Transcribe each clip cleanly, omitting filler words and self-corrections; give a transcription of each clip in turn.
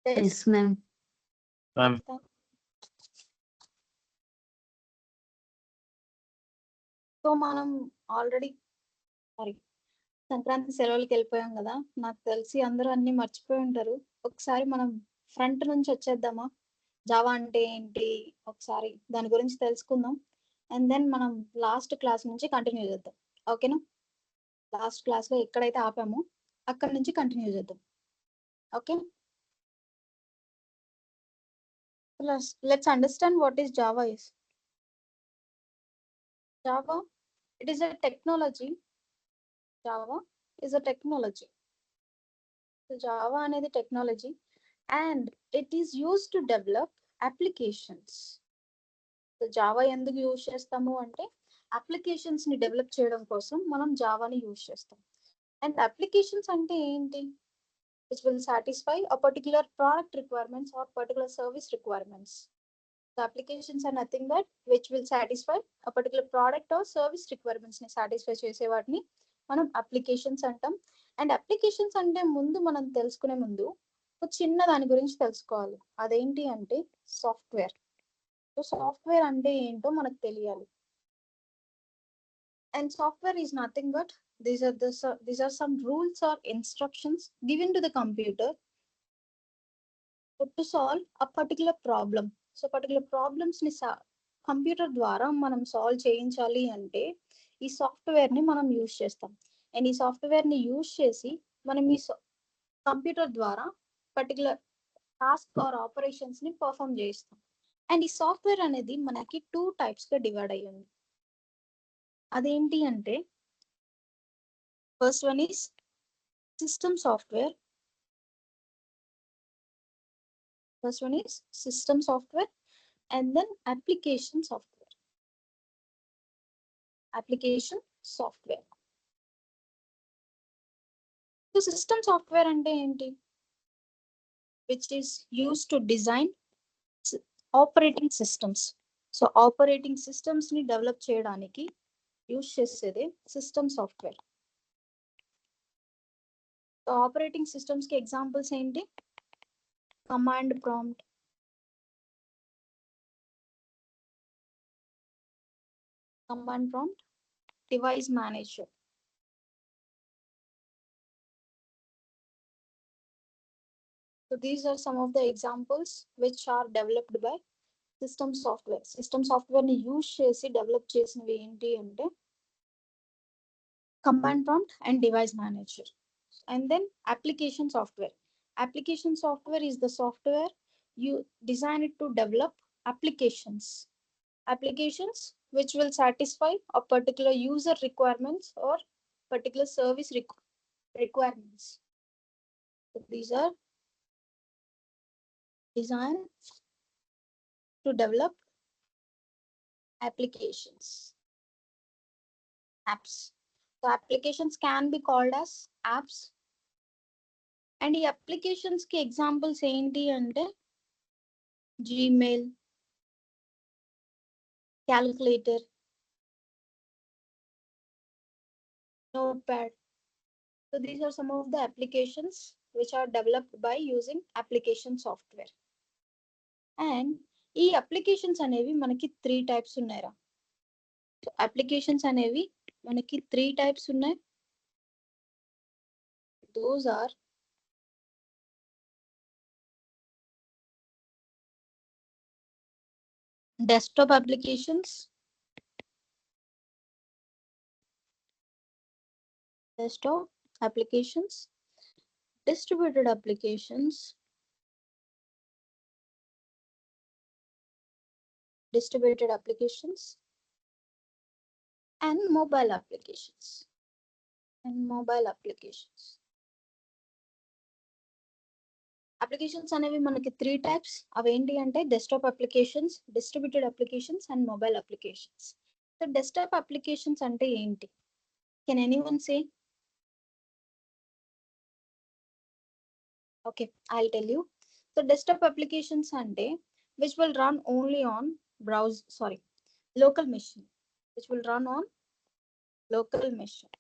Yes, ma'am. Ma'am. So మనం already Sankranti సెలవులకి వెళ్ళిపోయాం కదా, నాకు తెలిసి అందరూ అన్ని మర్చిపోయి ఉంటారు. ఒకసారి మనం ఫ్రంట్ నుంచి వచ్చేద్దామా? జావా అంటే ఏంటి ఒకసారి దాని గురించి తెలుసుకుందాం. అండ్ దెన్ మనం లాస్ట్ క్లాస్ నుంచి కంటిన్యూ చేద్దాం. ఓకేనా? లాస్ట్ క్లాస్ లో ఎక్కడైతే ఆపామో అక్కడ నుంచి కంటిన్యూ చేద్దాం. Okay, let's understand what is Java is. Java, it is a technology. Java is a technology. So Java అనేది technology and it is used to develop applications. So Java ఎందుకు use చేస్తాము అంటే applications ని develop చేయడం కోసం మనం జావాని use చేస్తాం. అండ్ అప్లికేషన్స్ అంటే ఏంటి? which will satisfy a particular product requirements or particular service requirements. The applications are nothing but which will satisfy a particular product or service requirements ని సాటిస్ఫై చేసే వాటిని మనం అప్లికేషన్స్ అంటాం. అండ్ అప్లికేషన్స్ అంటే ముందు మనం తెలుసుకునే ముందు ఒక చిన్న దాని గురించి తెలుసుకోవాలి. అదేంటి అంటే సాఫ్ట్వేర్. సో సాఫ్ట్వేర్ అంటే ఏంటో మనకు తెలియాలి. And software is nothing but these are some rules or instructions given to the computer to solve a particular problem. So particular problems ని కంప్యూటర్ ద్వారా మనం సాల్వ్ చేయించాలి అంటే ఈ సాఫ్ట్వేర్ ని మనం యూజ్ చేస్తాం. అండ్ ఈ సాఫ్ట్వేర్ ని యూజ్ చేసి మనం ఈ కంప్యూటర్ ద్వారా పర్టికులర్ టాస్క్ ఆర్ ఆపరేషన్స్ ని పర్ఫామ్ చేస్తాం. అండ్ ఈ సాఫ్ట్వేర్ అనేది మనకి 2 టైప్స్ గా డివైడ్ అయ్యింది. అదేంటి అంటే first one is system software. First one is system software and then application software. Application software. So system software ante enti? Which is used to design operating systems. So operating systems ni develop cheyadaniki use chesede system software. So operating systems ki examples enti? Command prompt, device manager. So these are some of the examples which are developed by system software. System software ni use chesi develop chesinavi enti ante command prompt and device manager. And then application software. Application software is the software you design it to develop applications which will satisfy a particular user requirements or particular service requirements. So these are designed to develop applications, apps. So applications can be called as apps. And ఈ applications కి examples ఏంటి అంటే Gmail, calculator, notepad. So these are some of the applications which are developed by using application software. And ఈ applications అనేవి మనకి 3 types ఉన్నాయిరా. So applications అనేవి మనకి 3 types ఉన్నాయి. Those are desktop applications, distributed applications, and mobile applications. Applications అనేవి మనకి 3 types. అవి ఏంటి అంటే desktop applications, distributed applications and mobile applications. So desktop applications అంటే ఏంటి? Can anyone say? Okay, I'll tell you. So desktop applications ante which will run only on local machine, which will run on local machine.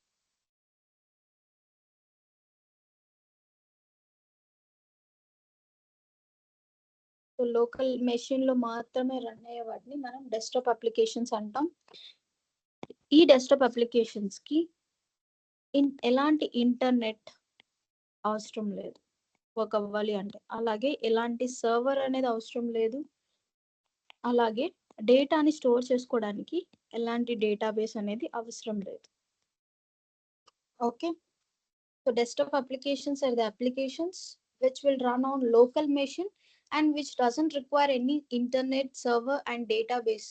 So local machine లో మాత్రమే run అయ్యే వాటిని మనం desktop applications అంటాం. ఈ desktop applications కి ఎలాంటి internet అవసరం లేదు వర్క్ అవ్వాలి అంటే. అలాగే ఎలాంటి సర్వర్ అనేది అవసరం లేదు. అలాగే డేటాని స్టోర్ చేసుకోవడానికి ఎలాంటి డేటాబేస్ అనేది అవసరం లేదు. Okay. So desktop applications are the applications which will run on local machine and which doesn't require any internet server and database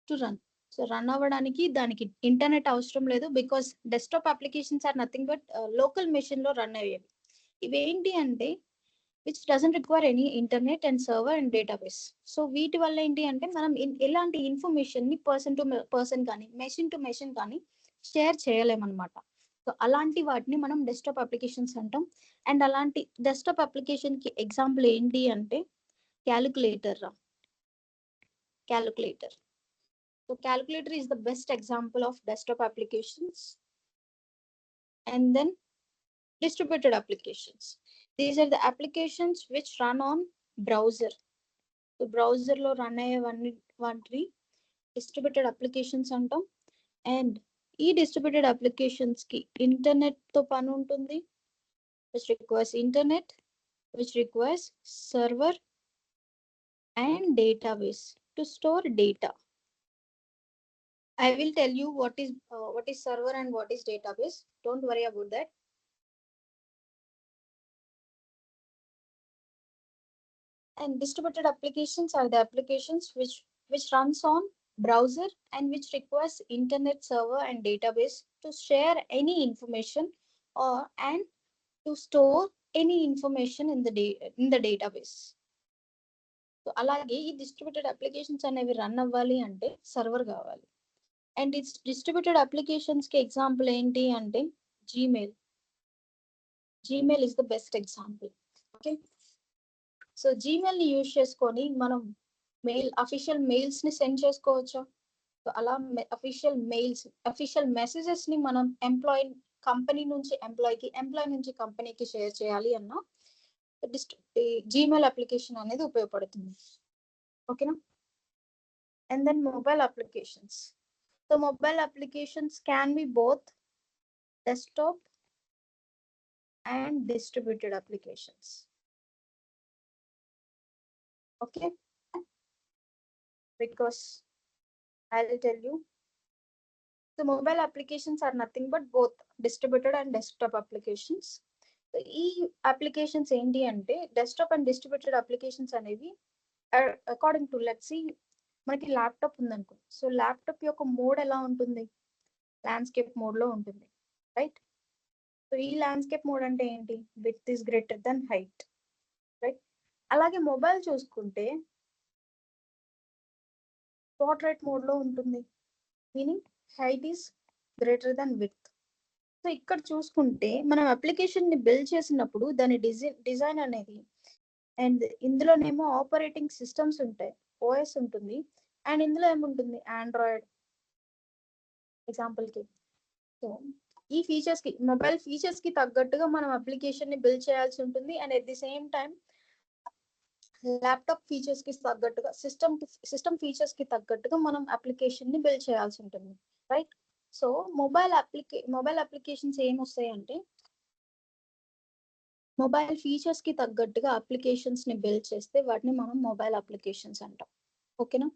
to run. So run అవ్వడానికి దానికి ఇంటర్నెట్ అవసరం లేదు, because desktop applications are nothing but local machine లో run అయ్యేవి. ఇవేంటి అంటే which doesn't require any internet and server and database. So వీటి వల్ల ఏంటి అంటే మనం ఎలాంటి ఇన్ఫర్మేషన్ ని పర్సన్ టు పర్సన్ కానీ మెషిన్ టు మెషిన్ కానీ షేర్ చేయలేమన్నమాట. సో అలాంటి వాటిని మనం డెస్క్టాప్ అప్లికేషన్స్ అంటాం. అండ్ అలాంటి డెస్క్టాప్ అప్లికేషన్ కి ఎగ్జాంపుల్ ఏంటి అంటే calculator. Calculator. So calculator is the best example of desktop applications. And then distributed applications. These are the applications which run on browser. So browser లో run అయ్యే వాటిని distributed applications అంటాం. And ఈ distributed applications కి internet తో పని ఉంటుంది, which requires internet, which requires server and database to store data. I will tell you what is server and what is database. Don't worry about that. And distributed applications are the applications which runs on browser and which requires internet server and database to share any information or and to store any information in the database. So అలాగే ఈ distributed applications అనేవి run అవ్వాలి అంటే server కావాలి. And it's distributed applications కి example ఏంటి అంటే Gmail. Gmail is the best example. Okay. So Gmail ని యూజ్ చేసుకొని మనం అఫీషియల్ మెయిల్స్ ని సెండ్ చేసుకోవచ్చా? సో అలా అఫీషియల్ మెసేజెస్ ని మనం కంపెనీ నుంచి ఎంప్లాయ్ నుంచి కంపెనీకి షేర్ చేయాలి అన్న జీమెయిల్ అప్లికేషన్ అనేది ఉపయోగపడుతుంది. ఓకేనా? And then mobile applications. So mobile applications can be both desktop and distributed applications. Okay, because I'll tell you, the mobile applications are nothing but both distributed and desktop applications. ఈ applications ఏంటి అంటే desktop and distributed applications అనేవి according to let's see మనకి laptop ఉందనుకో. So laptop యొక్క mode ఎలా ఉంటుంది? Landscape mode లో ఉంటుంది, రైట్? సో ఈ ల్యాండ్స్కేప్ మోడ్ అంటే ఏంటి? Width is greater than height, right? అలాగే మొబైల్ చూసుకుంటే పోర్ట్రేట్ మోడ్ లో ఉంటుంది, meaning height is greater than width. So ఇక్కడ చూసుకుంటే మనం అప్లికేషన్ ని బిల్డ్ చేసినప్పుడు దాని డిజైన్ అనేది, అండ్ ఇందులోనేమో ఆపరేటింగ్ సిస్టమ్స్ ఉంటాయి, ఓఎస్ ఉంటుంది, అండ్ ఇందులో ఏముంటుంది? ఆండ్రాయిడ్ ఎగ్జాంపుల్ కి. సో ఈ ఫీచర్స్ కి, మొబైల్ ఫీచర్స్ కి తగ్గట్టుగా మనం అప్లికేషన్ ని బిల్డ్ చేయాల్సి ఉంటుంది. And at the same time laptop features కి తగ్గట్టుగా సిస్టమ్ ఫీచర్స్ కి తగ్గట్టుగా మనం అప్లికేషన్ ని బిల్డ్ చేయాల్సి ఉంటుంది, రైట్? సో మొబైల్ అప్లికేషన్స్ ఏమొస్తాయి అంటే మొబైల్ ఫీచర్స్ కి తగ్గట్టుగా అప్లికేషన్స్ ని బిల్డ్ చేస్తే వాటిని మనం మొబైల్ అప్లికేషన్స్ అంటాం. ఓకేనా?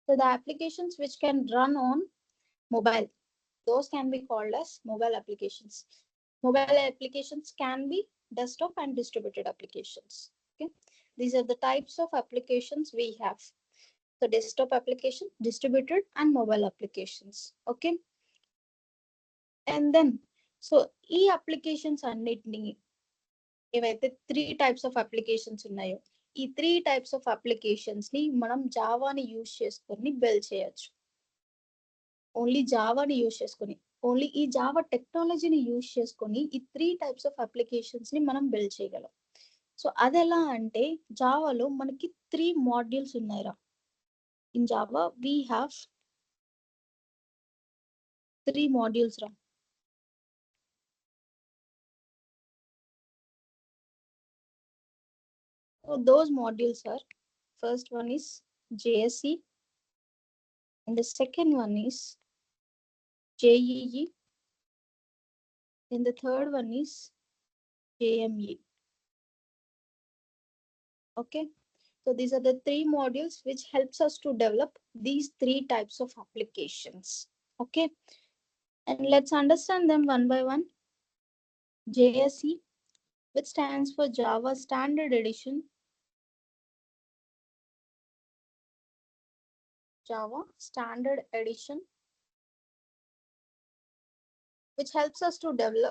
So the applications which can run on mobile, those can be called as mobile applications. Mobile applications can be desktop and distributed applications. Okay, these are the types of applications we have. So desktop application, distributed and mobile applications. Okay, and then so ఈ applications అన్నిటిని ఏవైతే 3 types of applications ఉన్నాయో ఈ 3 types of applications ని మనం జావాని use చేసుకొని build చేయొచ్చు. ఓన్లీ జావాని యూజ్ చేసుకొని, ఓన్లీ ఈ జావా టెక్నాలజీని యూజ్ చేసుకొని ఈ 3 types of applications ని మనం బిల్డ్ చేయగలం. సో అది ఎలా అంటే జావాలో మనకి 3 modules ఉన్నాయిరా. In Java we have 3 modules రా. So those modules are, first one is JSE, and the second one is JEE, and the third one is JME. Okay, so these are the three modules which helps us to develop these three types of applications. Okay, and let's understand them one by one. JSE, which stands for Java Standard Edition. Java Standard Edition, which helps us to develop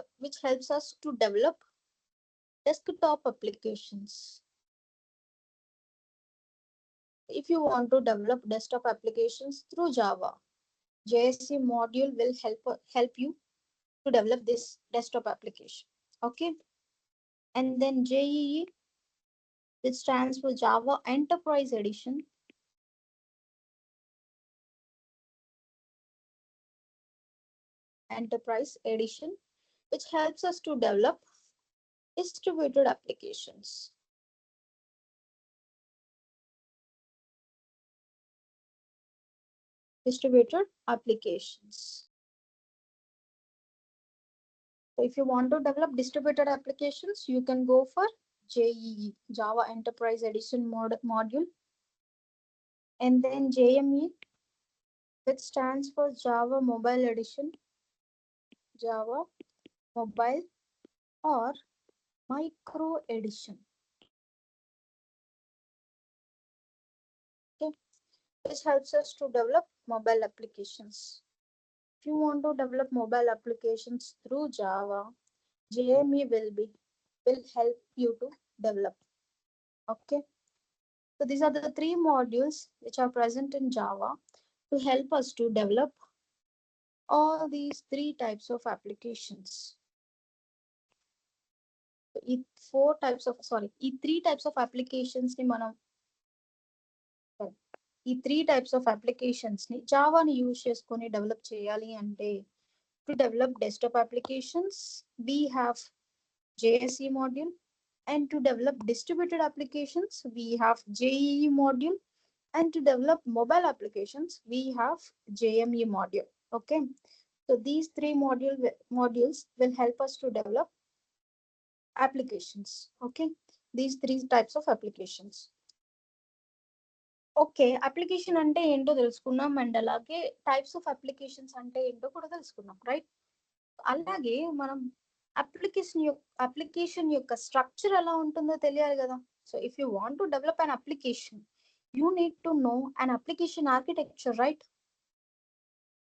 desktop applications. If you want to develop desktop applications through Java, JSE module will help you to develop this desktop application. Okay, and then JEE, which stands for Java Enterprise Edition. Enterprise Edition, which helps us to develop distributed applications. Distributed applications. So if you want to develop distributed applications, you can go for JEE, Java Enterprise Edition module. And then JME, which stands for Java Mobile Edition, Java Mobile or Micro Edition. Okay, which helps us to develop mobile applications. If you want to develop mobile applications through Java, JME will help you to develop. Okay. So these are the three modules which are present in Java to help us to develop all these three types of applications. So ఈ three types of applications ని మనం ఈ three types of applications ని జావాని use చేసుకొని develop చేయాలి అంటే, to develop desktop applications we have JSE module, and to develop distributed applications we have JEE module, and to develop mobile applications we have JME module. Okay, so these three modules will help us to develop applications. Okay, these three types of applications. Okay, application అంటే ఏంటో తెలుసుకున్నాం, and అలాగే types of applications అంటే ఏంటో కూడా తెలుసుకున్నాం, right? అలాగే మనం అప్లికేషన్ యొక్క స్ట్రక్చర్ ఎలా ఉంటుందో తెలియాలి కదా. So if you want to develop an application, you need to know an application architecture, right?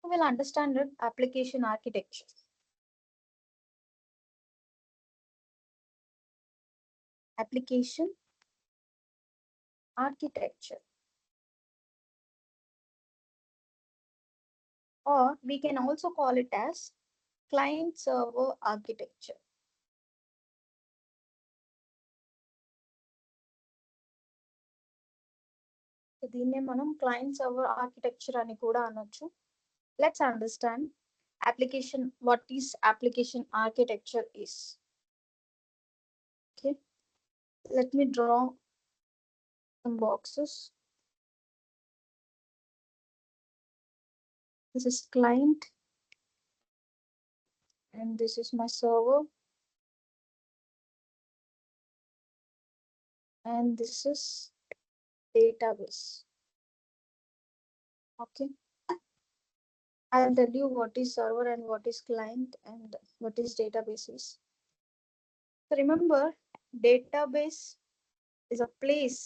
You will understand it, application architecture. Application architecture, or we can also call it as client server architecture. So దీన్నే మనం client server architecture అని కూడా అనొచ్చు. Let's understand what is application architecture is. Okay, let me draw some boxes. This is client and this is my server, and this is database. Okay, I'll tell you what is server and what is client and what is databases. So remember, database is a place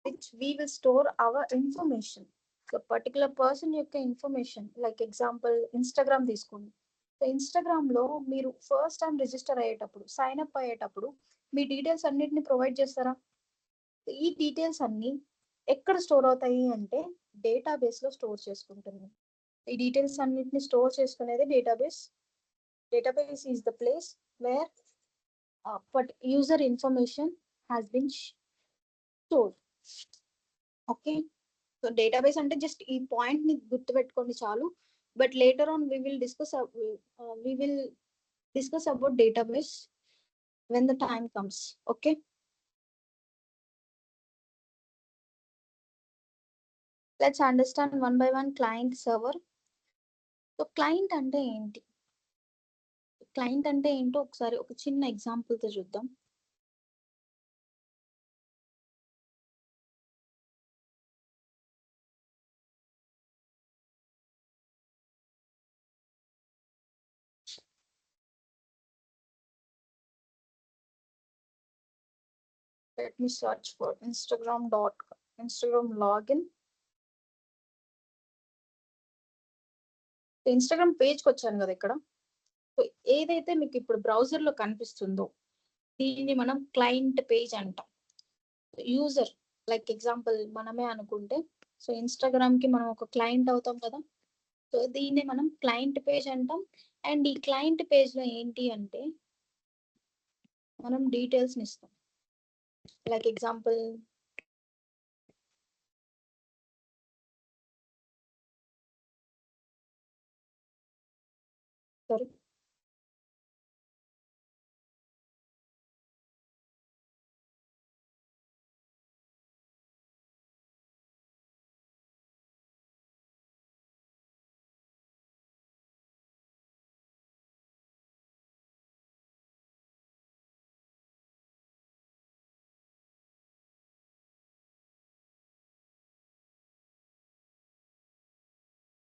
which we will store our information. So particular person యొక్క information, like example Instagram తీసుకోండి. So Instagram లో మీరు first time register అయ్యేటప్పుడు, sign up అయ్యేటప్పుడు మీ details అన్నిటిని provide చేస్తారా? ఈ details అన్ని ఎక్కడ స్టోర్ అవుతాయి అంటే డేటాబేస్ లో స్టోర్ చేసుకుంటుంది. ఈ డీటెయిల్స్ అన్నిటిని స్టోర్ చేసుకునేది database. Database is the place where user information has been stored. Okay, so database అంటే జస్ట్ ఈ పాయింట్ ని గుర్తుపెట్టుకోండి చాలు. But later on we will discuss about database when the time comes. Okay, let's understand one by one client server. So client అంటే ఏంటి, client అంటే ఏంటో ఒకసారి ఒక చిన్న ఎగ్జాంపుల్ తో చూద్దాం. Let me search for Instagram login. Instagram పేజ్కి వచ్చాను కదా ఇక్కడ. సో ఏదైతే మీకు ఇప్పుడు బ్రౌజర్ లో కనిపిస్తుందో దీన్ని మనం క్లయింట్ పేజ్ అంటాం. యూజర్ లైక్ ఎగ్జాంపుల్ మనమే అనుకుంటే, సో ఇన్స్టాగ్రామ్ కి మనం ఒక క్లయింట్ అవుతాం కదా. సో దీన్ని మనం క్లయింట్ పేజ్ అంటాం. అండ్ ఈ క్లయింట్ పేజ్ లో ఏంటి అంటే మనం డీటెయిల్స్ ఇస్తాం. లైక్ ఎగ్జాంపుల్ సారీ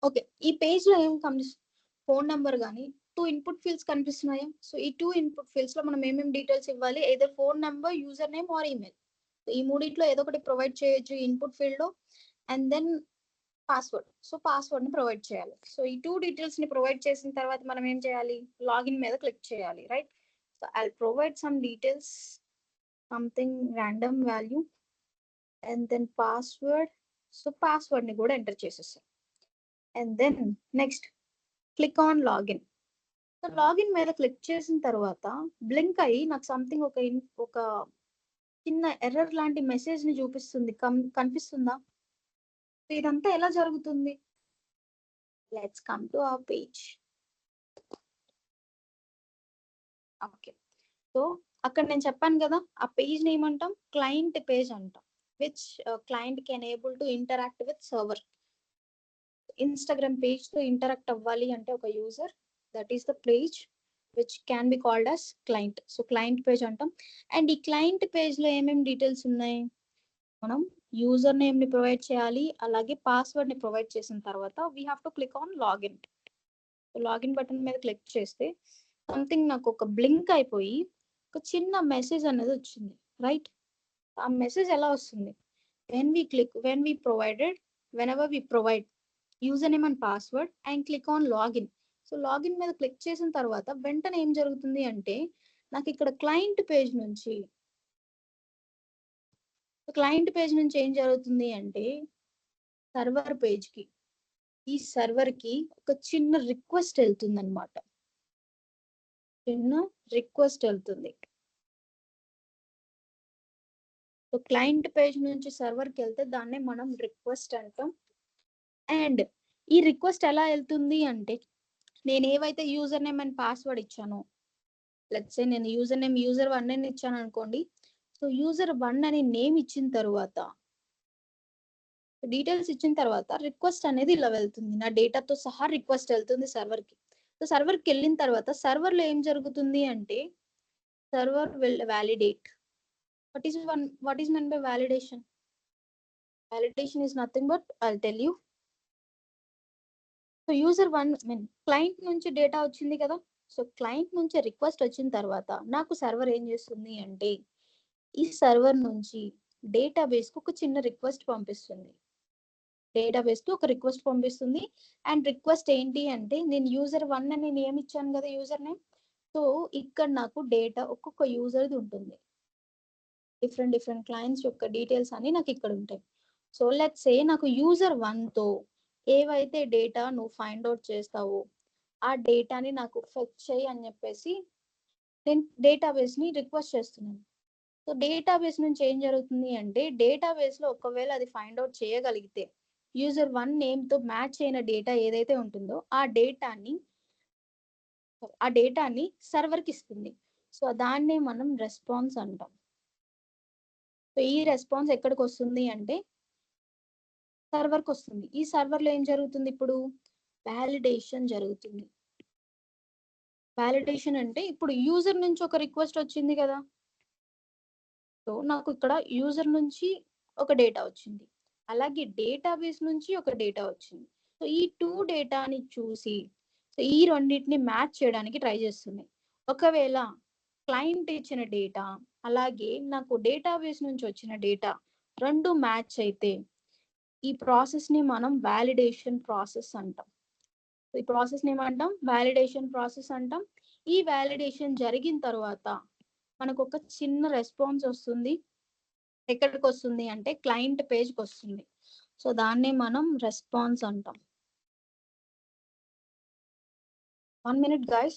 ఓకే, ఈ పేజ్ లో ఏం కనిపిస్తుంది, ఫోన్ నెంబర్ కానీ 2 ఇన్పుట్ ఫీల్డ్స్ కనిపిస్తున్నాయా. సో ఈ 2 ఇన్పుట్ ఫీల్డ్స్ లో మనం ఏమేమి డీటెయిల్స్ ఇవ్వాలి, ఏదో phone number, user name or email. ఈ మూడిట్లో ఏదో ఒకటి ప్రొవైడ్ చేయొచ్చు ఇన్పుట్ ఫీల్డ్ లో. And then password, so password ని ప్రొవైడ్ చేయాలి. సో ఈ 2 డీటెయిల్స్ ని ప్రొవైడ్ చేసిన తర్వాత మనం ఏం చేయాలి, లాగిన్ మీద క్లిక్ చేయాలి, right. So I provide some details, something random value and then password. So password ని కూడా ఎంటర్ చేసేసాం. And then next click on login. So login మీద క్లిక్ చేసిన తర్వాత బ్లింక్ అయ్యి నాకు సంథింగ్ ఒక చిన్న ఎర్రర్ లాంటి మెసేజ్ ని చూపిస్తుంది, కనిపిస్తుందా. ఇదంతా ఎలా జరుగుతుంది, let's come to our page. Okay, so అక్కడ నేను చెప్పాను కదా, ఆ పేజ్ ని ఏమంటాం, క్లయింట్ పేజ్ అంటాం, which client can able to interact with server. Instagram page తో ఇంటరాక్ట్ అవ్వాలి అంటే ఒక user, that is the page which can be called as client. So client page అంటాం. అండ్ ఈ క్లయింట్ పేజ్ లో ఏమేమి డీటెయిల్స్ ఉన్నాయి, మనం యూజర్ నేమ్ ని ప్రొవైడ్ చేయాలి, అలాగే పాస్వర్డ్ ని ప్రొవైడ్ చేసిన తర్వాత we have to click on login. Login button మీద క్లిక్ చేస్తే సంథింగ్ నాకు ఒక బ్లింక్ అయిపోయి ఒక చిన్న మెసేజ్ అనేది వచ్చింది, రైట్. ఆ మెసేజ్ ఎలా వస్తుంది, when we provided whenever we provide username and password and click on login. So login మీద క్లిక్ చేసిన తర్వాత వెంటనే ఏం జరుగుతుంది అంటే నాకు ఇక్కడ క్లయింట్ పేజ్ నుంచి ఏం జరుగుతుంది అంటే సర్వర్ పేజ్ కి, ఈ సర్వర్ కి ఒక చిన్న రిక్వెస్ట్ వెళ్తుంది అనమాట. సో క్లయింట్ పేజ్ నుంచి సర్వర్ కి వెళ్తే దాన్నే మనం రిక్వెస్ట్ అంటాం. అండ్ ఈ రిక్వెస్ట్ ఎలా వెళ్తుంది అంటే నేను ఏవైతే యూజర్ నేమ్ అండ్ పాస్వర్డ్ ఇచ్చానో, లెట్స్ సే నేను యూజర్ నేమ్ user1 అని ఇచ్చాను అనుకోండి. సో user1 అని నేమ్ ఇచ్చిన తర్వాత, డీటెయిల్స్ ఇచ్చిన తర్వాత రిక్వెస్ట్ అనేది ఇలా వెళ్తుంది, నా డేటాతో సహా రిక్వెస్ట్ వెళ్తుంది సర్వర్ కి. సో సర్వర్ కి వెళ్ళిన తర్వాత సర్వర్ లో ఏం జరుగుతుంది అంటే server will validate. what is meant by validation is nothing but I'll tell you. So user1 client నుంచి డేటా వచ్చింది కదా. సో క్లయింట్ నుంచి రిక్వెస్ట్ వచ్చిన తర్వాత నాకు సర్వర్ ఏం చేస్తుంది అంటే ఈ సర్వర్ నుంచి డేటాబేస్ కు ఒక చిన్న రిక్వెస్ట్ పంపిస్తుంది. అండ్ రిక్వెస్ట్ ఏంటి అంటే నేను user1 అని నేమ్ ఇచ్చాను కదా, యూజర్ నేమ్. సో ఇక్కడ నాకు డేటా ఒక్కొక్క యూజర్ది ఉంటుంది, డిఫరెంట్ క్లయింట్స్ యొక్క డీటెయిల్స్ అన్ని నాకు ఇక్కడ ఉంటాయి. సో లెట్స్ సే నాకు user1 తో ఏవైతే డేటా నువ్వు ఫైండ్ అవుట్ చేస్తావో ఆ డేటాని నాకు ఫెచ్ చేయి అని చెప్పేసి నేను డేటాబేస్ ని రిక్వెస్ట్ చేస్తున్నాను. సో డేటాబేస్ నుంచి ఏం జరుగుతుంది అంటే డేటాబేస్ లో ఒకవేళ అది ఫైండ్ అవుట్ చేయగలిగితే user1 నేమ్ తో మ్యాచ్ అయిన డేటా ఏదైతే ఉంటుందో ఆ డేటాని సర్వర్ కి ఇస్తుంది. సో దాన్ని మనం రెస్పాన్స్ అంటాం. సో ఈ రెస్పాన్స్ ఎక్కడికి వస్తుంది అంటే సర్వర్కి వస్తుంది. ఈ సర్వర్లో ఏం జరుగుతుంది ఇప్పుడు? వ్యాలిడేషన్ జరుగుతుంది. వ్యాలిడేషన్ అంటే ఇప్పుడు యూజర్ నుంచి ఒక రిక్వెస్ట్ వచ్చింది కదా. సో నాకు ఇక్కడ యూజర్ నుంచి ఒక డేటా వచ్చింది, అలాగే డేటాబేస్ నుంచి ఒక డేటా వచ్చింది. సో ఈ 2 డేటాని చూసి సో ఈ రెండింటిని మ్యాచ్ చేయడానికి ట్రై చేస్తుంది. ఒకవేళ క్లయింట్ ఇచ్చిన డేటా అలాగే నాకు డేటాబేస్ నుంచి వచ్చిన డేటా రెండు మ్యాచ్ అయితే ఈ ప్రాసెస్ ని మనం వ్యాలిడేషన్ ప్రాసెస్ అంటాం. ఈ ప్రాసెస్ ని ఏమంటాం? వ్యాలిడేషన్ ప్రాసెస్ అంటాం. ఈ వ్యాలిడేషన్ జరిగిన తర్వాత మనకు ఒక చిన్న రెస్పాన్స్ వస్తుంది. ఎక్కడికి వస్తుంది అంటే క్లయింట్ పేజ్కి వస్తుంది. సో దాన్నే మనం రెస్పాన్స్ అంటాం. 1 minute guys.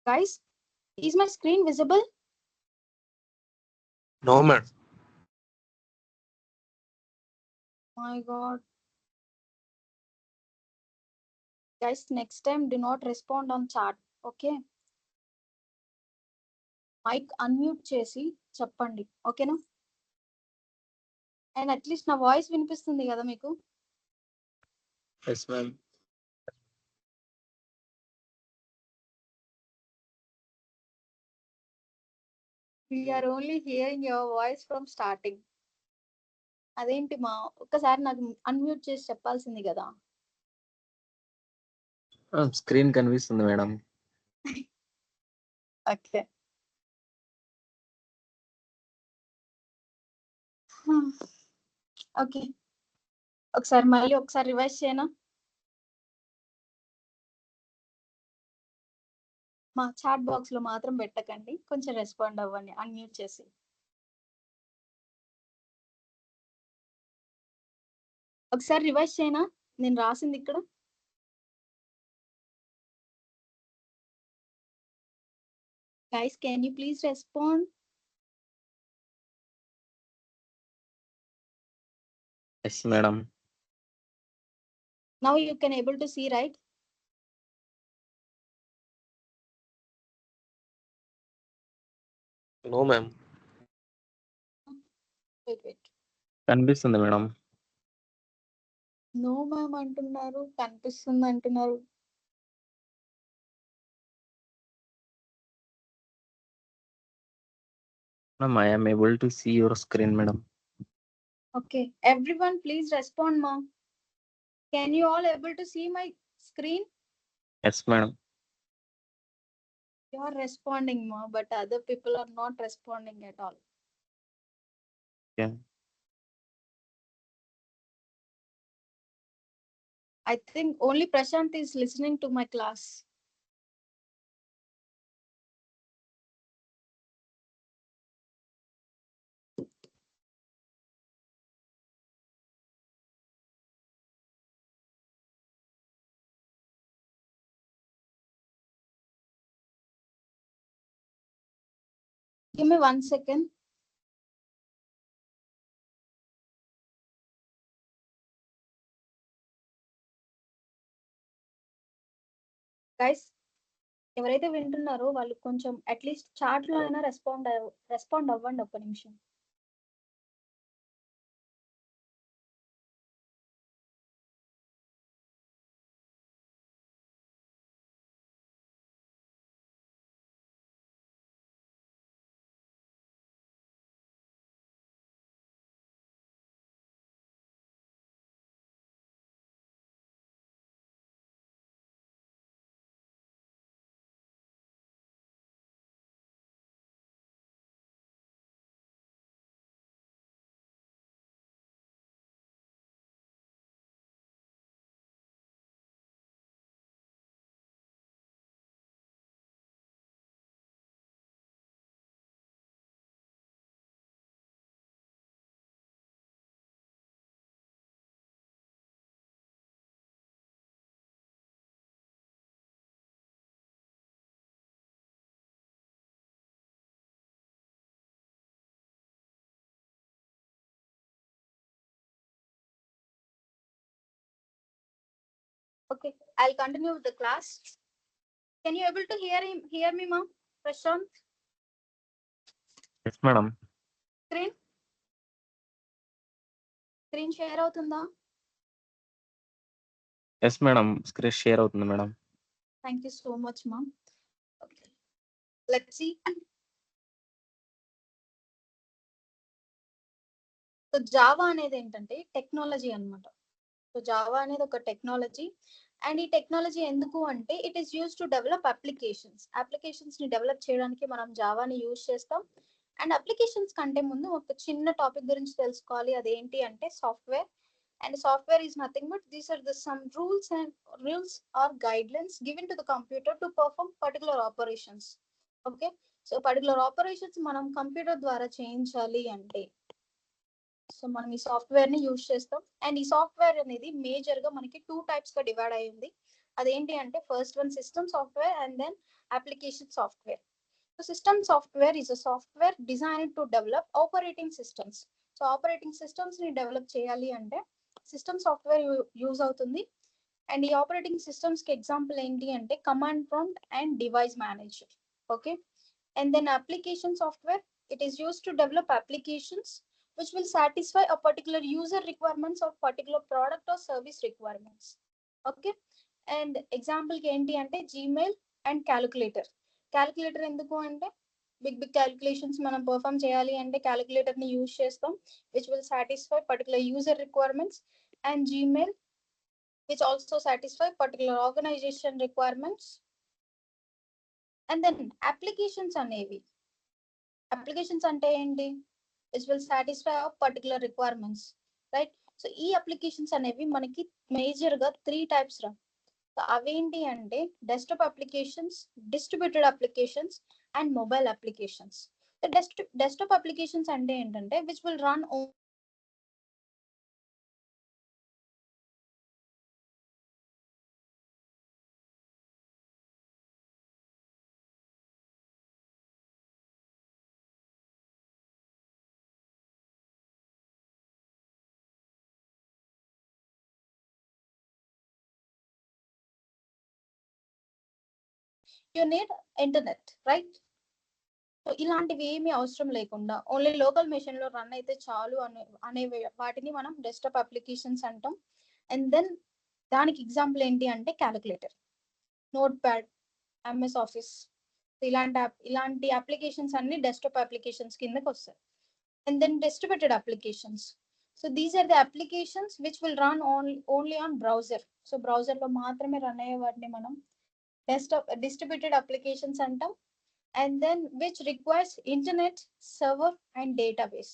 Guys, is my screen visible? No, ma'am. My God. Guys, next time do not respond on chat. Okay? Mic unmute చేసి చెప్పండి, ఓకేనా? అండ్ అట్లీస్ట్ నా వాయిస్ వినిపిస్తుంది కదా మీకు? Yes, ma'am. We are only hearing your voice from starting. అదేంటి మా ఒక్కసారి నాకు అన్మ్యూట్ చేసి చెప్పాల్సింది కదా. స్క్రీన్ కనిపిస్తుంది మేడం. ఓకే. ఓకే, ఒకసారి మళ్ళీ ఒకసారి రివైజ్ చేయనా? మా చాట్ బాక్స్ లో మాత్రం పెట్టకండి, కొంచెం రెస్పాండ్ అవ్వండి అన్మ్యూట్ చేసి. ఒకసారి రివైజ్ చేయనా నేను రాసింది ఇక్కడ? Guys, can you please respond? Yes, madam. Now you can able to see, right? No, ma'am. Wait. కనిపిస్తుంది మేడం. No ma'am అంటున్నారు, కనిపిస్తుంది అంటున్నారు. Ma'am, I am able to see your screen, madam. Okay, everyone please respond, ma. Can you all able to see my screen? Yes, madam. You are responding, ma, but other people are not responding at all. Yeah. I think only Prashant is listening to my class. Give me 1 second. Guys, ఎవరైతే వింటున్నారో వాళ్ళు కొంచెం at least chat లో అయినా respond అవ్వండి ఒక్క నిమిషం. Okay, I'll continue with the class. Can you able to hear me, ma'am? Prashant, yes madam. screen share అవుతుందా? Yes madam. స్క్రీన్ షేర్ అవుతుంది madam. Thank you so much, ma'am. Okay, let's see. So Java అనేది ఏంటంటే technology అన్నమాట. So Java అనేది ఒక technology, and ఈ technology ఎందుకు అంటే it is use to develop applications ని డెవలప్ చేయడానికి మనం జావాని యూజ్ చేస్తాం. అండ్ అప్లికేషన్స్ కంటే ముందు ఒక చిన్న టాపిక్ గురించి తెలుసుకోవాలి, అదేంటి అంటే software. And software is nothing but these are the some rules or guidelines given to the computer to perform particular operations. Okay, so particular operations మనం కంప్యూటర్ ద్వారా చేయించాలి అంటే సో మనం ఈ సాఫ్ట్వేర్ ని యూజ్ చేస్తాం. అండ్ ఈ సాఫ్ట్వేర్ అనేది మేజర్ గా మనకి 2 టైప్స్ గా డివైడ్ అయ్యింది. అదేంటి అంటే first one system software and then application software. So system software is a software designed to develop operating systems. So operating systems ని డెవలప్ చేయాలి అంటే సిస్టమ్ సాఫ్ట్వేర్ యూజ్ అవుతుంది. అండ్ ఈ ఆపరేటింగ్ సిస్టమ్స్ కి ఎగ్జాంపుల్ ఏంటి అంటే command prompt and device manager. Okay, and then application software, it is used to develop applications which will satisfy a particular user requirements or particular product or service requirements. Okay, and example ki enti ante Gmail and calculator enduku ante big calculations మనం perform చేయాలి అంటే calculator ని use చేస్తాం, which will satisfy particular user requirements, and Gmail which also satisfy particular organization requirements. And then applications అంటే ఏంటి, which will satisfy our particular requirements, right? So ఈ applications అనేవి మనకి మేజర్ గా 3 టైప్స్ రా. సో అవేంటి అంటే desktop applications, distributed applications and mobile applications. Desktop applications అంటే ఏంటంటే which will run you need internet, right? So ఇలాంటివి ఏమీ అవసరం లేకుండా ఓన్లీ లోకల్ మెషిన్ లో రన్ అయితే చాలు అనే వాటిని మనం డెస్క్టాప్ అప్లికేషన్స్ అంటాం. అండ్ దెన్ దానికి ఎగ్జాంపుల్ ఏంటి అంటే calculator, notepad, MS office, ఇలాంటి అప్లికేషన్స్ అన్ని డెస్క్టాప్ అప్లికేషన్స్ కిందకి వస్తాయి. And then distributed applications, so these are the applications which will run only on browser. So browser లో మాత్రమే రన్ అయ్యే వాటిని మనం డెస్క్టాప్ డిస్ట్రిబ్యూటెడ్ అప్లికేషన్స్ అంటాం. And then which requires internet, server and database.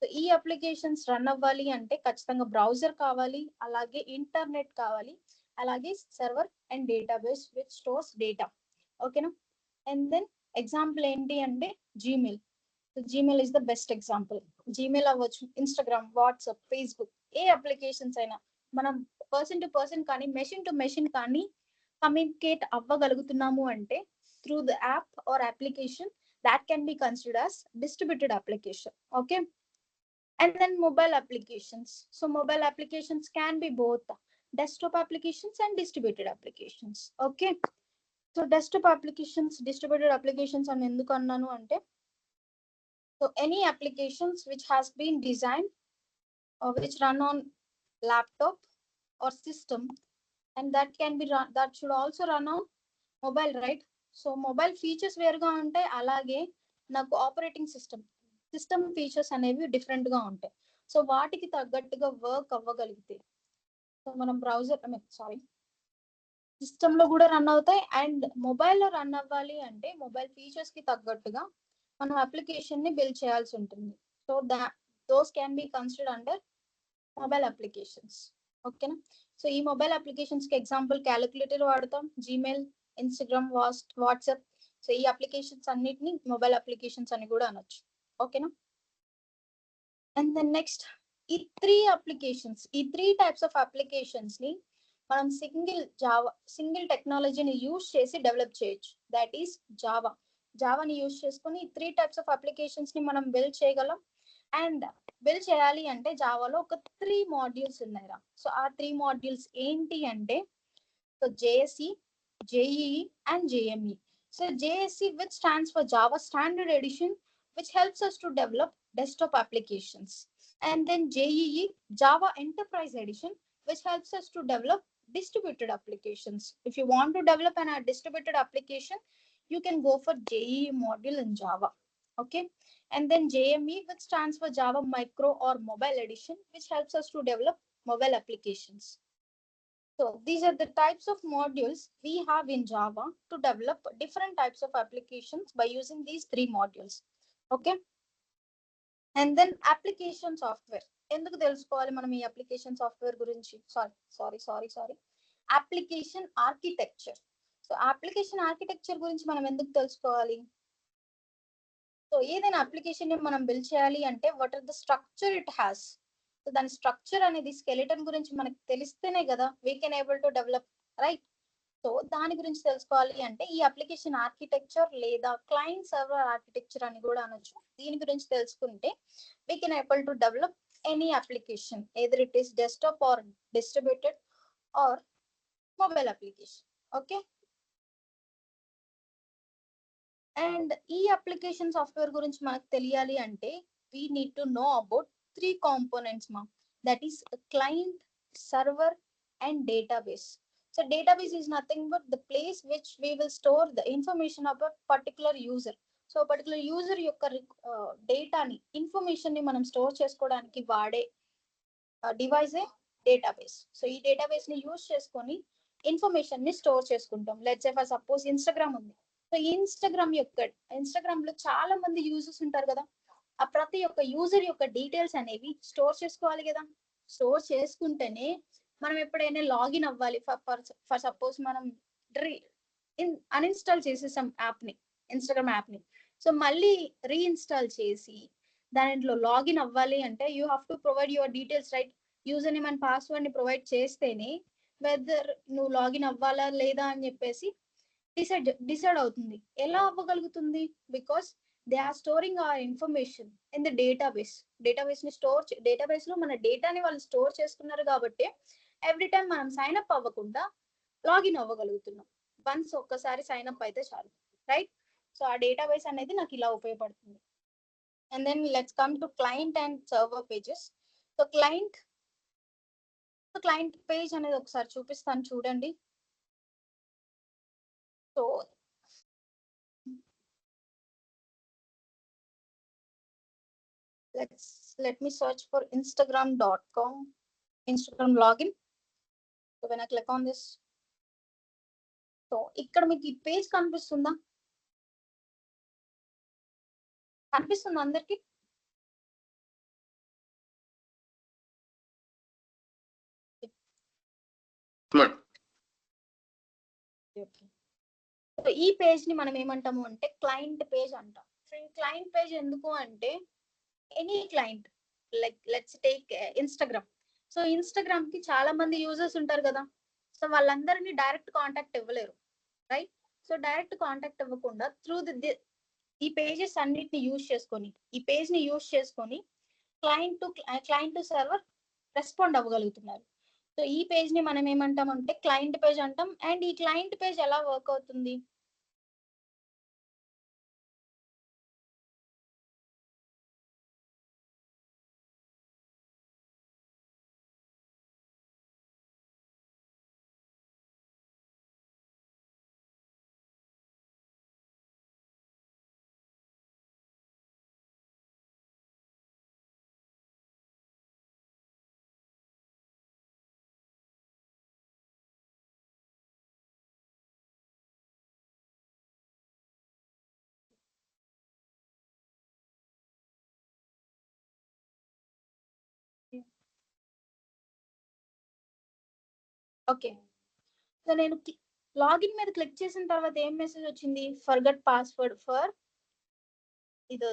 So ఈ applications run అవ్వాలి అంటే ఖచ్చితంగా బ్రౌజర్ కావాలి, అలాగే ఇంటర్నెట్ కావాలి, అలాగే server and database which stores data. ఓకేనా? అండ్ దెన్ ఎగ్జాంపుల్ ఏంటి అంటే Gmail. So Gmail is the best example. Gmail అవ్వచ్చు, ఇన్స్టాగ్రామ్, వాట్సాప్, ఫేస్బుక్, ఏ అప్లికేషన్స్ అయినా మనం పర్సన్ టు పర్సన్ కానీ మెషిన్ టు మెషిన్ కానీ కమ్యూనికేట్ అవ్వగలుగుతున్నాము అంటే through the app or application, that can be considered as distributed application. Okay, and then mobile applications. So mobile applications can be both desktop applications and distributed applications. Okay, so desktop applications, distributed applications అని ఎందుకు అన్నాను అంటే so any applications which has been designed or which run on laptop or system, and that should also run on mobile, right? So mobile features వేరుగా ఉంటాయి, అలాగే నాకు operating system features అనేవి different గా ఉంటాయి. సో వాటికి తగ్గట్టుగా వర్క్ అవ్వగలిగితే సో మనం సిస్టమ్ లో కూడా రన్ అవుతాయి. అండ్ మొబైల్లో రన్ అవ్వాలి అంటే మొబైల్ ఫీచర్స్ కి తగ్గట్టుగా మనం అప్లికేషన్ ని బిల్డ్ చేయాల్సి ఉంటుంది. So those can be considered under mobile applications. ఓకేనా? సో ఈ మొబైల్ అప్లికేషన్స్ కి ఎగ్జాంపుల్ క్యాలిక్యులేటర్ వాడతాం, జీమెయిల్, ఇన్స్టాగ్రామ్, వాట్సాప్. సో ఈ అప్లికేషన్స్ అన్నిటిని మొబైల్ అప్లికేషన్స్ అని కూడా అనొచ్చు. ఓకేనా? అండ్ దెన్ నెక్స్ట్ ఈ 3 టైప్స్ ఆఫ్ అప్లికేషన్స్ ని మనం సింగిల్ టెక్నాలజీని యూజ్ చేసి డెవలప్ చేయొచ్చు. దట్ ఈస్ జావాని యూజ్ చేసుకుని 3 టైప్స్ ఆఫ్ అప్లికేషన్స్ ని మనం బిల్డ్ చేయగలం. అండ్ బిల్డ్ చేయాలి అంటే జావాలో ఒక 3 మాడ్యూల్స్ ఉన్నాయిరా. సో ఆ 3 మాడ్యూల్స్ ఏంటి అంటే for JSE, JEE, and JME. So JSE, which stands for Java Standard Edition, which helps us to develop desktop applications. And then JEE, Java Enterprise Edition, which helps us to develop distributed applications. If you want to develop a distributed application, you can go for JEE module in Java. Okay. And then JME, which stands for Java Micro or Mobile Edition, which helps us to develop mobile applications. So these are the types of modules we have in Java to develop different types of applications by using these three modules. Okay. And then application software. ఎందుకు తెలుసుకోవాలి మనం ఈ application software గురించి? Sorry application architecture. So application architecture గురించి మనం ఎందుకు తెలుసుకోవాలి? So ఏదైనా అప్లికేషన్ ని మనం బిల్డ్ చేయాలి అంటే what are the structure it has. So దాని స్ట్రక్చర్ అనేది స్కెలిటన్ గురించి మనకు తెలిస్తేనే కదా we can able to develop, right? So దాని గురించి తెలుసుకోవాలి అంటే ఈ అప్లికేషన్ ఆర్కిటెక్చర్ లేదా క్లయింట్ సర్వర్ ఆర్కిటెక్చర్ అని కూడా అనొచ్చు. దీని గురించి తెలుసుకుంటే we can able to develop any application, either it is desktop or distributed or mobile application. Okay. And ఈ అప్లికేషన్ సాఫ్ట్వేర్ గురించి మనకు తెలియాలి అంటే we need to know about three components మా, that is client, server and database. So database is nothing but the place which we will store the information about particular user. So particular user యొక్క డేటాని, information ని మనం store చేసుకోవడానికి వాడే డివైజే database. So ఈ database ని యూజ్ చేసుకొని ఇన్ఫర్మేషన్ ని స్టోర్ చేసుకుంటాం. Let's say for suppose Instagram ఉంది. సో ఇన్స్టాగ్రామ్ లో చాలా మంది యూజర్స్ ఉంటారు కదా, ఆ ప్రతి ఒక్క యూజర్ యొక్క డీటెయిల్స్ అనేవి స్టోర్ చేసుకోవాలి కదా. స్టోర్ చేసుకుంటేనే మనం ఎప్పుడైనా లాగిన్ అవ్వాలి. ఫర్ సపోజ్ మనం అన్ఇన్స్టాల్ చేసేసాం ఇన్స్టాగ్రామ్ యాప్ ని. సో మళ్ళీ రీఇన్స్టాల్ చేసి దాంట్లో లాగిన్ అవ్వాలి అంటే you have to provide your details, right? User name and password ని ప్రొవైడ్ చేస్తేనే వెదర్ నువ్వు లాగిన్ అవ్వాలా లేదా అని చెప్పేసి డిసైడ్ అవుతుంది. ఎలా అవ్వగలుగుతుంది? Because they are storing our information in the database. Database లో మన డేటాని వాళ్ళు స్టోర్ చేసుకున్నారు కాబట్టి ఎవ్రీ టైం మనం సైన్ అప్ అవ్వకుండా లాగిన్ అవ్వగలుగుతున్నాం. వన్స్ ఒక్కసారి సైన్ అప్ అయితే చాలు, రైట్? సో ఆ డేటాబేస్ అనేది నాకు ఇలా ఉపయోగపడుతుంది. And then let's come to client and server pages. So client page అనేది ఒకసారి చూపిస్తాను చూడండి. So let me search for instagram.com, Instagram login. So when I click on this, so ఇక్కడ మీకు ఈ పేజ్ కనిపిస్తుందా? కనిపిస్తుంది అందరికి? సో ఈ పేజ్ ని మనం ఏమంటాము అంటే క్లయింట్ పేజ్ అంటాం. సో ఈ క్లయింట్ పేజ్ ఎందుకు అంటే any client, like let's take Instagram. So Instagram కి చాలా మంది యూజర్స్ ఉంటారు కదా. సో వాళ్ళందరినీ డైరెక్ట్ కాంటాక్ట్ ఇవ్వలేరు, రైట్? సో డైరెక్ట్ కాంటాక్ట్ ఇవ్వకుండా త్రూ ఈ పేజెస్ అన్నిటిని యూజ్ చేసుకొని, ఈ పేజ్ ని యూజ్ చేసుకొని క్లయింట్ టు సర్వర్ రెస్పాండ్ అవ్వగలుగుతున్నారు. సో ఈ పేజ్ ని మనం ఏమంటాం అంటే క్లయింట్ పేజ్ అంటాం. అండ్ ఈ క్లయింట్ పేజ్ ఎలా వర్క్ అవుతుంది? ఓకే. సో నేను లాగిన్ మీద క్లిక్ చేసిన తర్వాత ఏం మెసేజ్ వచ్చింది? ఫర్గట్ పాస్వర్డ్ ఫర్ ఇది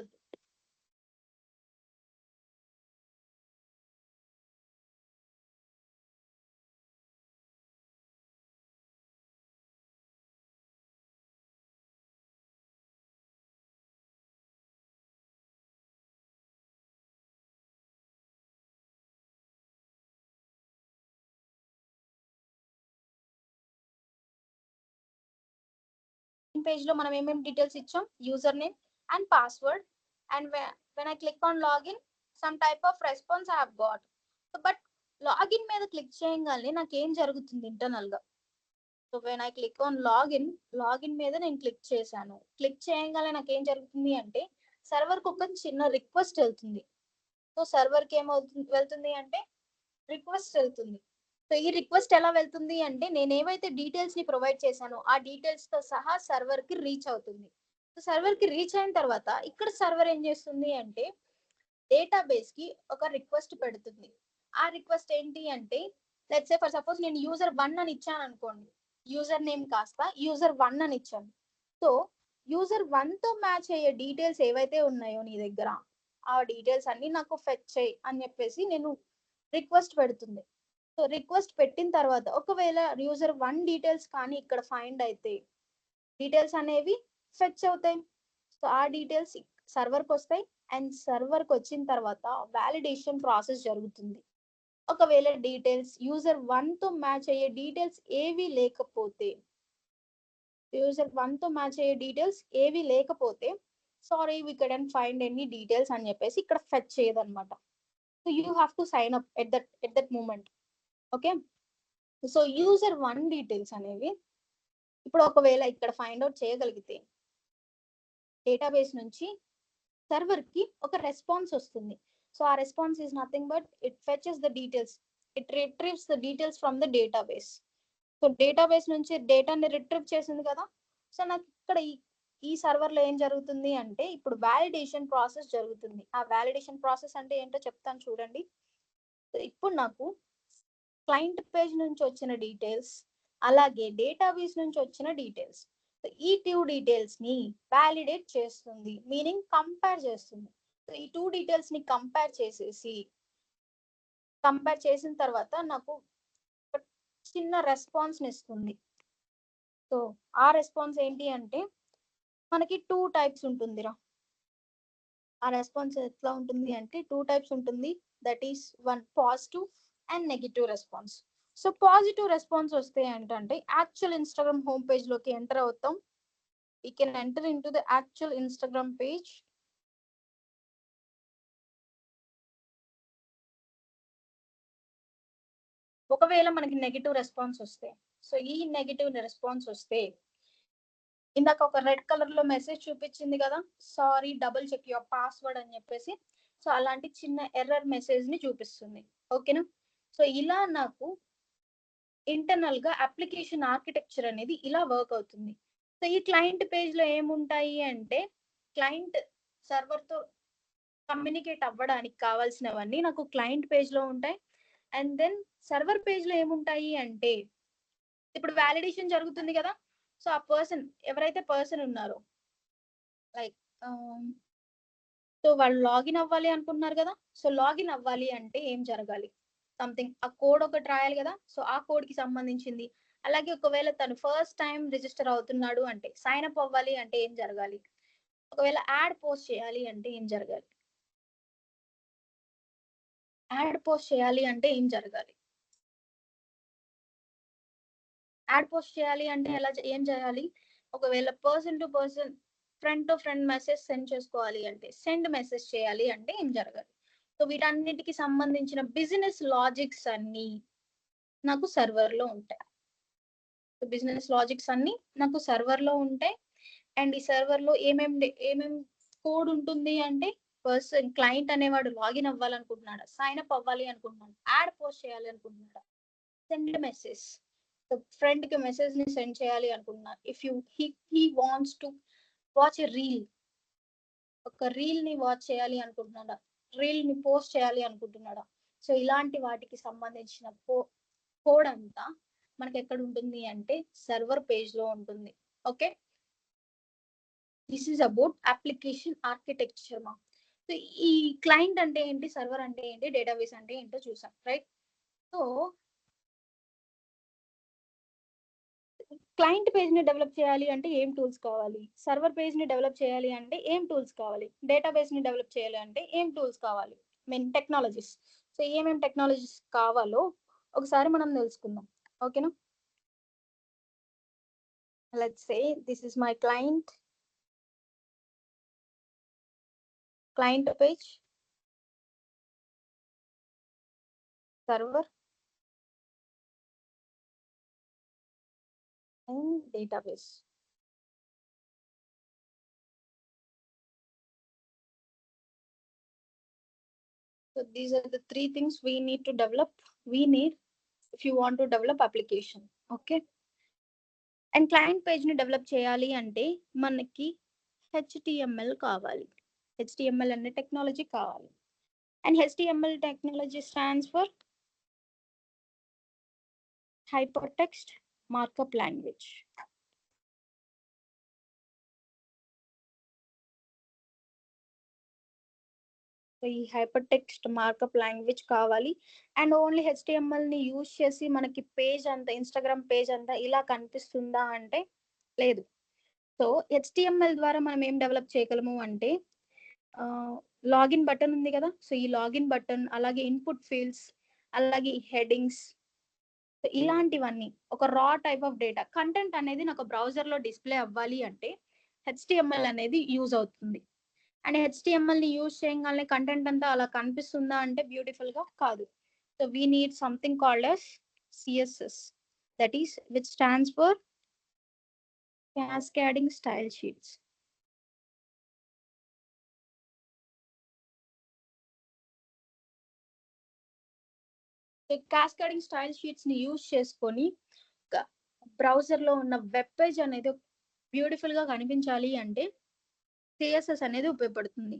లాగిన్ పేజ్ లో మనం ఏమేమి డీటెయిల్స్ ఇచ్చాం, user name and password, and when I click on login some type of response I have got. So but login మీద క్లిక్ చేయగానే నాకు ఏం జరుగుతుంది ఇంటర్నల్ గా? So when I click on login మీద నేను క్లిక్ చేశాను. క్లిక్ చేయగానే నాకు ఏం జరుగుతుంది అంటే సర్వర్ కు ఒక చిన్న రిక్వెస్ట్ వెళ్తుంది. సో సర్వర్ కి ఏమవుతుంది వెళ్తుంది అంటే రిక్వెస్ట్ వెళ్తుంది. సో ఈ రిక్వెస్ట్ ఎలా వెళ్తుంది అంటే నేను ఏవైతే డీటెయిల్స్ ని ప్రొవైడ్ చేశానో ఆ డీటెయిల్స్ తో సహా సర్వర్ కి రీచ్ అవుతుంది. సో సర్వర్ కి రీచ్ అయిన తర్వాత ఇక్కడ సర్వర్ ఏం చేస్తుంది అంటే డేటాబేస్ కి ఒక రిక్వెస్ట్ పెడుతుంది. ఆ రిక్వెస్ట్ ఏంటి అంటే లెట్స్ సే ఫర్ సపోజ్ నేను యూజర్ 1 అని ఇచ్చాను అనుకోండి, యూజర్ నేమ్ కాస్త యూజర్ 1 అని ఇచ్చాను. సో యూజర్ 1 తో మ్యాచ్ అయ్యే డీటెయిల్స్ ఏవైతే ఉన్నాయో నీ దగ్గర ఆ డీటెయిల్స్ అన్ని నాకు ఫెచ్ చేయి అని చెప్పేసి నేను రిక్వెస్ట్ పెడుతుంది. సో రిక్వెస్ట్ పెట్టిన తర్వాత ఒకవేళ యూజర్ 1 డీటెయిల్స్ కానీ ఇక్కడ ఫైండ్ అయితే డీటెయిల్స్ అనేవి ఫెచ్ అవుతాయి. సో ఆ డీటెయిల్స్ సర్వర్ కి వస్తాయి అండ్ సర్వర్ కి వచ్చిన తర్వాత వాలిడేషన్ ప్రాసెస్ జరుగుతుంది. ఒకవేళ డీటెయిల్స్ యూజర్ 1 తో మ్యాచ్ అయ్యే డీటెయిల్స్ ఏవి లేకపోతే sorry we couldn't find any details అని చెప్పేసి ఇక్కడ ఫెచ్ చేయదన్నమాట. So you have to sign up at that moment. Okay, so user 1 details అనేవి ఇప్పుడు ఒకవేళ ఇక్కడ ఫైండ్ అవుట్ చేయగలిగితే డేటాబేస్ నుంచి సర్వర్ కి ఒక రెస్పాన్స్ వస్తుంది. సో ఆ response is nothing but it fetches the details, it retrieves the details from the database. So database నుంచి డేటాని రిట్రీవ్ చేసింది కదా. సో నాకు ఇక్కడ ఈ సర్వర్ లో ఏం జరుగుతుంది అంటే ఇప్పుడు వాలిడేషన్ ప్రాసెస్ జరుగుతుంది. ఆ వాలిడేషన్ ప్రాసెస్ అంటే ఏంటో చెప్తాను చూడండి. సో ఇప్పుడు నాకు క్లయింట్ పేజ్ నుంచి వచ్చిన డీటెయిల్స్ అలాగే డేటాబేస్ నుంచి వచ్చిన డీటెయిల్స్, ఈ 2 డీటెయిల్స్ ని వాలిడేట్ చేస్తుంది, మీనింగ్ కంపేర్ చేస్తుంది. సో ఈ 2 డీటెయిల్స్ ని కంపేర్ చేసిన తర్వాత నాకు చిన్న రెస్పాన్స్ ఇస్తుంది. సో ఆ రెస్పాన్స్ ఏంటి అంటే మనకి 2 టైప్స్ ఉంటుందిరా. ఆ రెస్పాన్స్ ఎట్లా ఉంటుంది అంటే 2 టైప్స్ ఉంటుంది. That is 1 positive and negative response. So positive response వస్తే ఏంటంటే యాక్చువల్ ఇన్స్టాగ్రామ్ హోమ్ పేజ్ లోకి ఎంటర్ అవుతాం. We can enter into the actual Instagram page. ఒకవేళ మనకి నెగటివ్ రెస్పాన్స్ వస్తే, సో ఈ నెగటివ్ రెస్పాన్స్ వస్తే ఇందాక ఒక రెడ్ కలర్ లో మెసేజ్ చూపించింది కదా, sorry double check your password అని చెప్పేసి. సో అలాంటి చిన్న ఎర్రర్ మెసేజ్ ని చూపిస్తుంది. ఓకేనా? సో ఇలా నాకు ఇంటర్నల్ గా అప్లికేషన్ ఆర్కిటెక్చర్ అనేది ఇలా వర్క్ అవుతుంది. సో ఈ క్లయింట్ పేజ్ లో ఏముంటాయి అంటే క్లయింట్ సర్వర్ తో కమ్యూనికేట్ అవ్వడానికి కావాల్సినవన్నీ నాకు క్లయింట్ పేజ్ లో ఉంటాయి. అండ్ దెన్ సర్వర్ పేజ్ లో ఏముంటాయి అంటే ఇప్పుడు వాలిడేషన్ జరుగుతుంది కదా. సో ఆ పర్సన్ ఎవరైతే పర్సన్ ఉన్నారో లైక్ సో వాళ్ళు లాగిన్ అవ్వాలి అనుకుంటున్నారు కదా. సో లాగిన్ అవ్వాలి అంటే ఏం జరగాలి, సంథింగ్ ఆ కోడ్ ఒకటి రాయాలి కదా. సో ఆ కోడ్ కి సంబంధించింది. అలాగే ఒకవేళ తను ఫస్ట్ టైం రిజిస్టర్ అవుతున్నాడు అంటే సైన్ అప్ అవ్వాలి అంటే ఏం జరగాలి, ఒకవేళ యాడ్ పోస్ట్ చేయాలి అంటే ఏం జరగాలి, యాడ్ పోస్ట్ చేయాలి అంటే ఏం జరగాలి, యాడ్ పోస్ట్ చేయాలి అంటే ఏం చేయాలి, ఒకవేళ person to person friend to friend message send చేసుకోవాలి అంటే సెండ్ మెసేజ్ చేయాలి అంటే ఏం జరగాలి. సో వీటన్నిటికి సంబంధించిన బిజినెస్ లాజిక్స్ అన్ని నాకు సర్వర్ లో ఉంటాయి. బిజినెస్ లాజిక్స్ అన్ని నాకు సర్వర్ లో ఉంటాయి. అండ్ ఈ సర్వర్ లో ఏమేం కోడ్ ఉంటుంది అంటే పర్సన్ క్లయింట్ అనేవాడు లాగిన్ అవ్వాలనుకుంటున్నాడు, సైన్ అప్ అవ్వాలి అనుకుంటున్నాడు, యాడ్ పోస్ట్ చేయాలి అనుకుంటున్నాడు, సెండ్ మెసేజ్ ఫ్రెండ్ కి మెసేజ్ ని సెండ్ చేయాలి అనుకుంటున్నా. If he wants to watch a reel, ఒక రీల్ ని వాచ్ చేయాలి అనుకుంటున్నాడా, రీల్ ని పోస్ట్ చేయాలి అనుకుంటున్నాడా. సో ఇలాంటి వాటికి సంబంధించిన కోడ్ అంతా మనకి ఎక్కడ ఉంటుంది అంటే సర్వర్ పేజ్ లో ఉంటుంది. Okay, this is about application architecture మా. సో ఈ క్లయింట్ అంటే ఏంటి, సర్వర్ అంటే ఏంటి, డేటాబేస్ అంటే ఏంటో చూసాం, రైట్? సో క్లయింట్ పేజ్ ని డెవలప్ చేయాలి అంటే ఏం టూల్స్ కావాలి, సర్వర్ పేజ్ ని డెవలప్ చేయాలి అంటే ఏం టూల్స్ కావాలి, డేటాబేస్ ని డెవలప్ చేయాలి అంటే ఏం టూల్స్ కావాలి, మీన్ టెక్నాలజీస్. సో ఏమేం టెక్నాలజీస్ కావాలో ఒకసారి మనం తెలుసుకుందాం. ఓకేనా? let's say this is my client page, server, and database. So these are the three things we need to develop. We need if you want to develop application. Okay. And client page ని develop చేయాలి అంటే మనకి HTML కావాలి. HTML అనే technology కావాలి. And HTML technology stands for hypertext markup language. So ఈ hyper text markup language కావాలి. And only HTML ని యూజ్ చేసి మనకి పేజ్ అంతా ఇన్స్టాగ్రామ్ పేజ్ అంతా ఇలా కనిపిస్తుందా అంటే లేదు. సో హెచ్టిఎంఎల్ ద్వారా మనం ఏం డెవలప్ చేయగలము అంటే లాగిన్ బటన్ ఉంది కదా, సో ఈ లాగిన్ బటన్, అలాగే ఇన్పుట్ ఫీల్డ్స్, అలాగే హెడ్డింగ్స్, ఇలాంటివన్నీ ఒక రా టైప్ ఆఫ్ డేటా కంటెంట్ అనేది నాకు బ్రౌజర్ లో డిస్ప్లే అవ్వాలి అంటే హెచ్టిఎంఎల్ అనేది యూజ్ అవుతుంది. అండ్ హెచ్టిఎంఎల్ ని యూజ్ చేయగానే కంటెంట్ అంతా అలా కనిపిస్తుందా అంటే బ్యూటిఫుల్ గా కాదు. So we need something called as CSS, that is which stands for cascading style sheets. Cascading style sheets ని యూజ్ చేసుకొని బ్రౌజర్ లో ఉన్న వెబ్ పేజ్ అనేది బ్యూటిఫుల్ గా కనిపించాలి అంటే సిఎస్ఎస్ అనేది ఉపయోగపడుతుంది.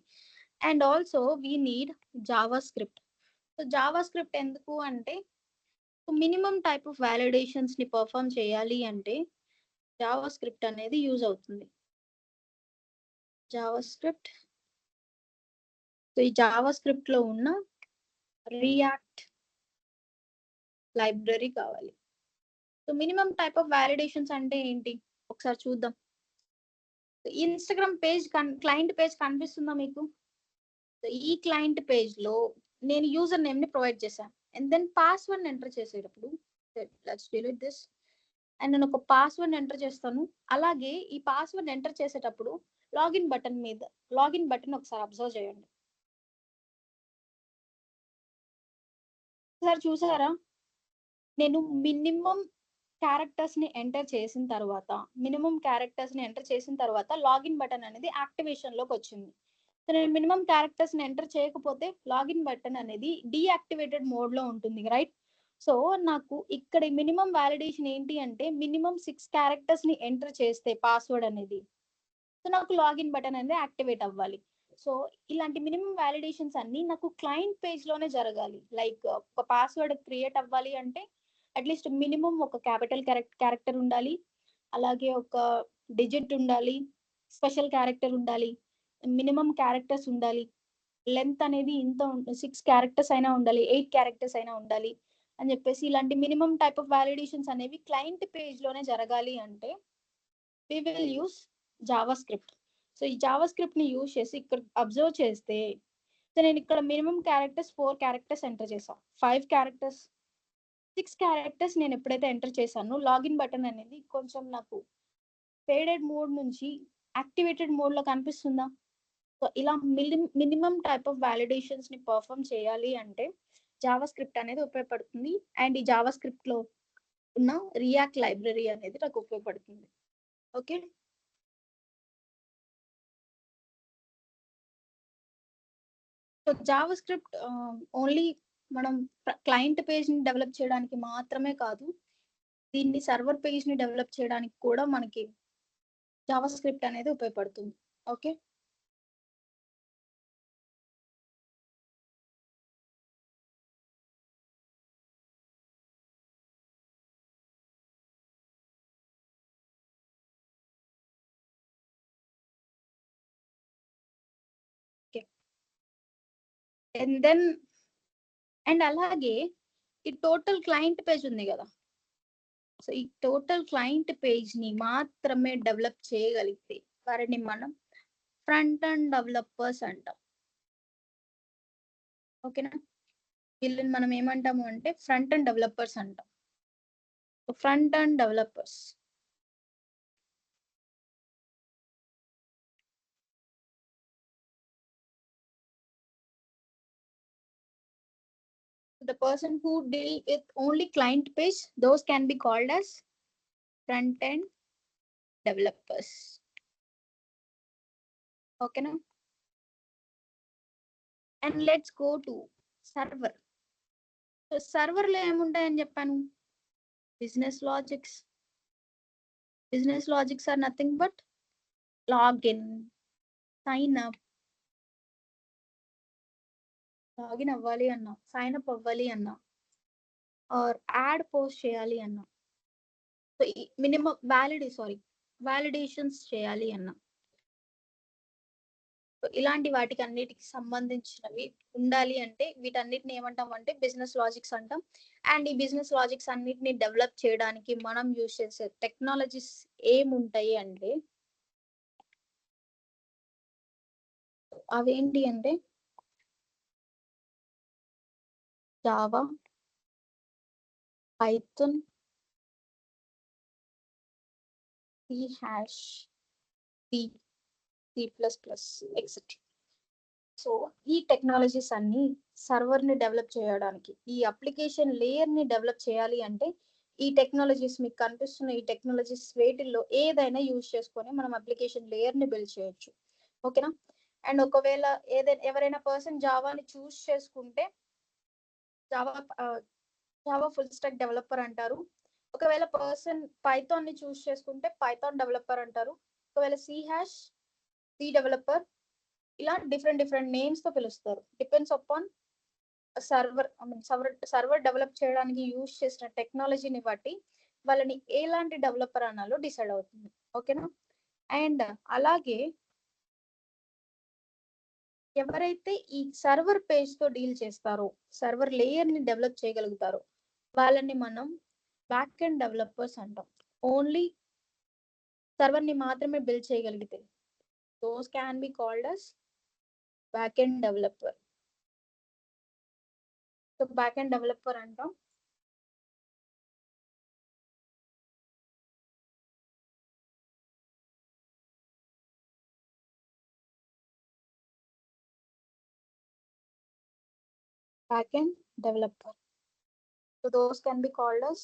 And also we need Java script. So Java script ఎందుకు అంటే మినిమం టైప్ ఆఫ్ వ్యాలిడేషన్స్ ని పర్ఫామ్ చేయాలి అంటే జావా స్క్రిప్ట్ అనేది యూజ్ అవుతుంది. జావా స్క్రిప్ట్, సో ఈ జావా స్క్రిప్ట్ లో ఉన్న రియాక్ట్ లైబ్రరీ కావాలి. So minimum type of validations అంటే ఏంటి ఒకసారి చూద్దాం. ఇన్స్టాగ్రామ్ పేజ్ క్లయింట్ పేజ్ కనిపిస్తుందా మీకు? ఈ క్లయింట్ పేజ్ లో నేను యూజర్ నేమ్ ని ప్రొవైడ్ చేశాను అండ్ దెన్ పాస్వర్డ్ ఎంటర్ చేసేటప్పుడు లెట్స్ డిలీట్ దిస్ అండ్ నేను ఒక పాస్వర్డ్ ఎంటర్ చేస్తాను. అలాగే ఈ పాస్వర్డ్ ఎంటర్ చేసేటప్పుడు లాగిన్ బటన్ ఒకసారి అబ్జర్వ్ చేయండి. ఒకసారి చూసారా, నేను మినిమం క్యారెక్టర్స్ ని ఎంటర్ చేసిన తర్వాత లాగిన్ బటన్ అనేది యాక్టివేషన్ లోకి వచ్చింది. నేను మినిమం క్యారెక్టర్స్ ని ఎంటర్ చేయకపోతే లాగిన్ బటన్ అనేది డీయాక్టివేటెడ్ మోడ్ లో ఉంటుంది, రైట్? సో నాకు ఇక్కడ మినిమం వ్యాలిడేషన్ ఏంటి అంటే మినిమం 6 క్యారెక్టర్స్ ని ఎంటర్ చేస్తే పాస్వర్డ్ అనేది, సో నాకు లాగిన్ బటన్ అనేది యాక్టివేట్ అవ్వాలి. సో ఇలాంటి మినిమం వ్యాలిడేషన్స్ అన్ని నాకు క్లయింట్ పేజ్ లోనే జరగాలి. లైక్ ఒక పాస్వర్డ్ క్రియేట్ అవ్వాలి అంటే అట్లీస్ట్ మినిమం ఒక క్యాపిటల్ క్యారెక్టర్ ఉండాలి, అలాగే ఒక డిజిట్ ఉండాలి, స్పెషల్ క్యారెక్టర్ ఉండాలి, మినిమం క్యారెక్టర్స్ ఉండాలి, లెంత్ అనేది ఇంత 6 క్యారెక్టర్స్ అయినా ఉండాలి, 8 క్యారెక్టర్స్ అయినా ఉండాలి అని చెప్పేసి ఇలాంటి మినిమం టైప్ ఆఫ్ వ్యాలిడేషన్స్ అనేవి క్లయింట్ పేజ్ లోనే జరగాలి అంటే we will use Java script. So ఈ జావా స్క్రిప్ట్ ని యూజ్ చేసి ఇక్కడ అబ్జర్వ్ చేస్తే నేను ఇక్కడ మినిమం క్యారెక్టర్స్ 4 క్యారెక్టర్స్ ఎంటర్ చేసాను, 5 క్యారెక్టర్స్, 6 క్యారెక్టర్స్ నేను ఎప్పుడైతే ఎంటర్ చేశానో లాగిన్ బటన్ అనేది కొంచెం నాకు ఫేడెడ్ మోడ్ నుంచి యాక్టివేటెడ్ మోడ్ లో కనిపిస్తుందా? సో ఇలా మినిమం టైప్ ఆఫ్ వ్యాలిడేషన్స్ ని పర్ఫామ్ చేయాలి అంటే జావా స్క్రిప్ట్ అనేది ఉపయోగపడుతుంది. అండ్ ఈ జావా స్క్రిప్ట్ లో ఉన్న రియాక్ట్ లైబ్రరీ అనేది నాకు ఉపయోగపడుతుంది. Okay, so Java script only మనం క్లయింట్ పేజ్ ని డెవలప్ చేయడానికి మాత్రమే కాదు, దీన్ని సర్వర్ పేజ్ ని డెవలప్ చేయడానికి కూడా మనకి జావా స్క్రిప్ట్ అనేది ఉపయోగపడుతుంది. ఓకే, అండ్ దెన్ అండ్ అలాగే ఈ టోటల్ క్లయింట్ పేజ్ ఉంది కదా, సో ఈ టోటల్ క్లయింట్ పేజ్ ని మాత్రమే డెవలప్ చేయగలిగితే వారిని మనం ఫ్రంట్ అండ్ డెవలపర్స్ అంటాం. ఓకేనా, వీళ్ళని మనం ఏమంటాము అంటే ఫ్రంట్ అండ్ డెవలపర్స్ అంటాం. Front and developers The person who deal with only client page, those can be called as front end developers. Okay now. And let's go to server. So server లో ఏముంటాయని చెప్పాను? Business logics. Business logics are nothing but login, sign up, login అవ్వాలి అన్నా, sign up అవ్వాలి అన్నా, are add post చేయాలి అన్నా, so minimum validations చేయాలి అన్నా, సో ఇలాంటి వాటికి అన్నిటికి సంబంధించినవి ఉండాలి అంటే వీటన్నిటిని ఏమంటాం అంటే బిజినెస్ లాజిక్స్ అంటాం. అండ్ ఈ బిజినెస్ లాజిక్స్ అన్నిటిని డెవలప్ చేయడానికి మనం యూజ్ చేసే టెక్నాలజీస్ ఏముంటాయి అంటే అవేంటి అంటే Java, Python, C hash, C plus plus etcetera. So ఈ టెక్నాలజీస్ అన్ని సర్వర్ ని డెవలప్ చేయడానికి, ఈ అప్లికేషన్ లేయర్ ని డెవలప్ చేయాలి అంటే ఈ టెక్నాలజీస్ మీకు కనిపిస్తున్న ఈ టెక్నాలజీస్ వేటిల్లో ఏదైనా యూజ్ చేసుకొని మనం అప్లికేషన్ లేయర్ ని బిల్డ్ చేయొచ్చు. ఓకేనా. అండ్ ఒకవేళ ఎవరైనా పర్సన్ జావాని చూస్ చేసుకుంటే జావా ఫుల్ స్టాక్ డెవలపర్ అంటారు. ఒకవేళ పర్సన్ పైథాన్ ని చూస్ చేసుకుంటే పైథాన్ డెవలపర్ అంటారు. ఒకవేళ సి హ్యాష్, సి డెవలపర్, ఇలా డిఫరెంట్ నేమ్స్ తో పిలుస్తారు. డిపెండ్స్ అపాన్ సర్వర్ డెవలప్ చేయడానికి యూజ్ చేసిన టెక్నాలజీని బట్టి వాళ్ళని ఎలాంటి డెవలపర్ అనాలో డిసైడ్ అవుతుంది. ఓకేనా. అండ్ అలాగే ఎవరైతే ఈ సర్వర్ పేజ్ తో డీల్ చేస్తారో, సర్వర్ లేయర్ ని డెవలప్ చేయగలుగుతారో వాళ్ళని మనం బ్యాక్ ఎండ్ డెవలపర్స్ అంటాం. ఓన్లీ సర్వర్ ని మాత్రమే బిల్డ్ చేయగలిగితే those can be called as back end developer. So back end developer అంటాం. Backend developer. So those can be called as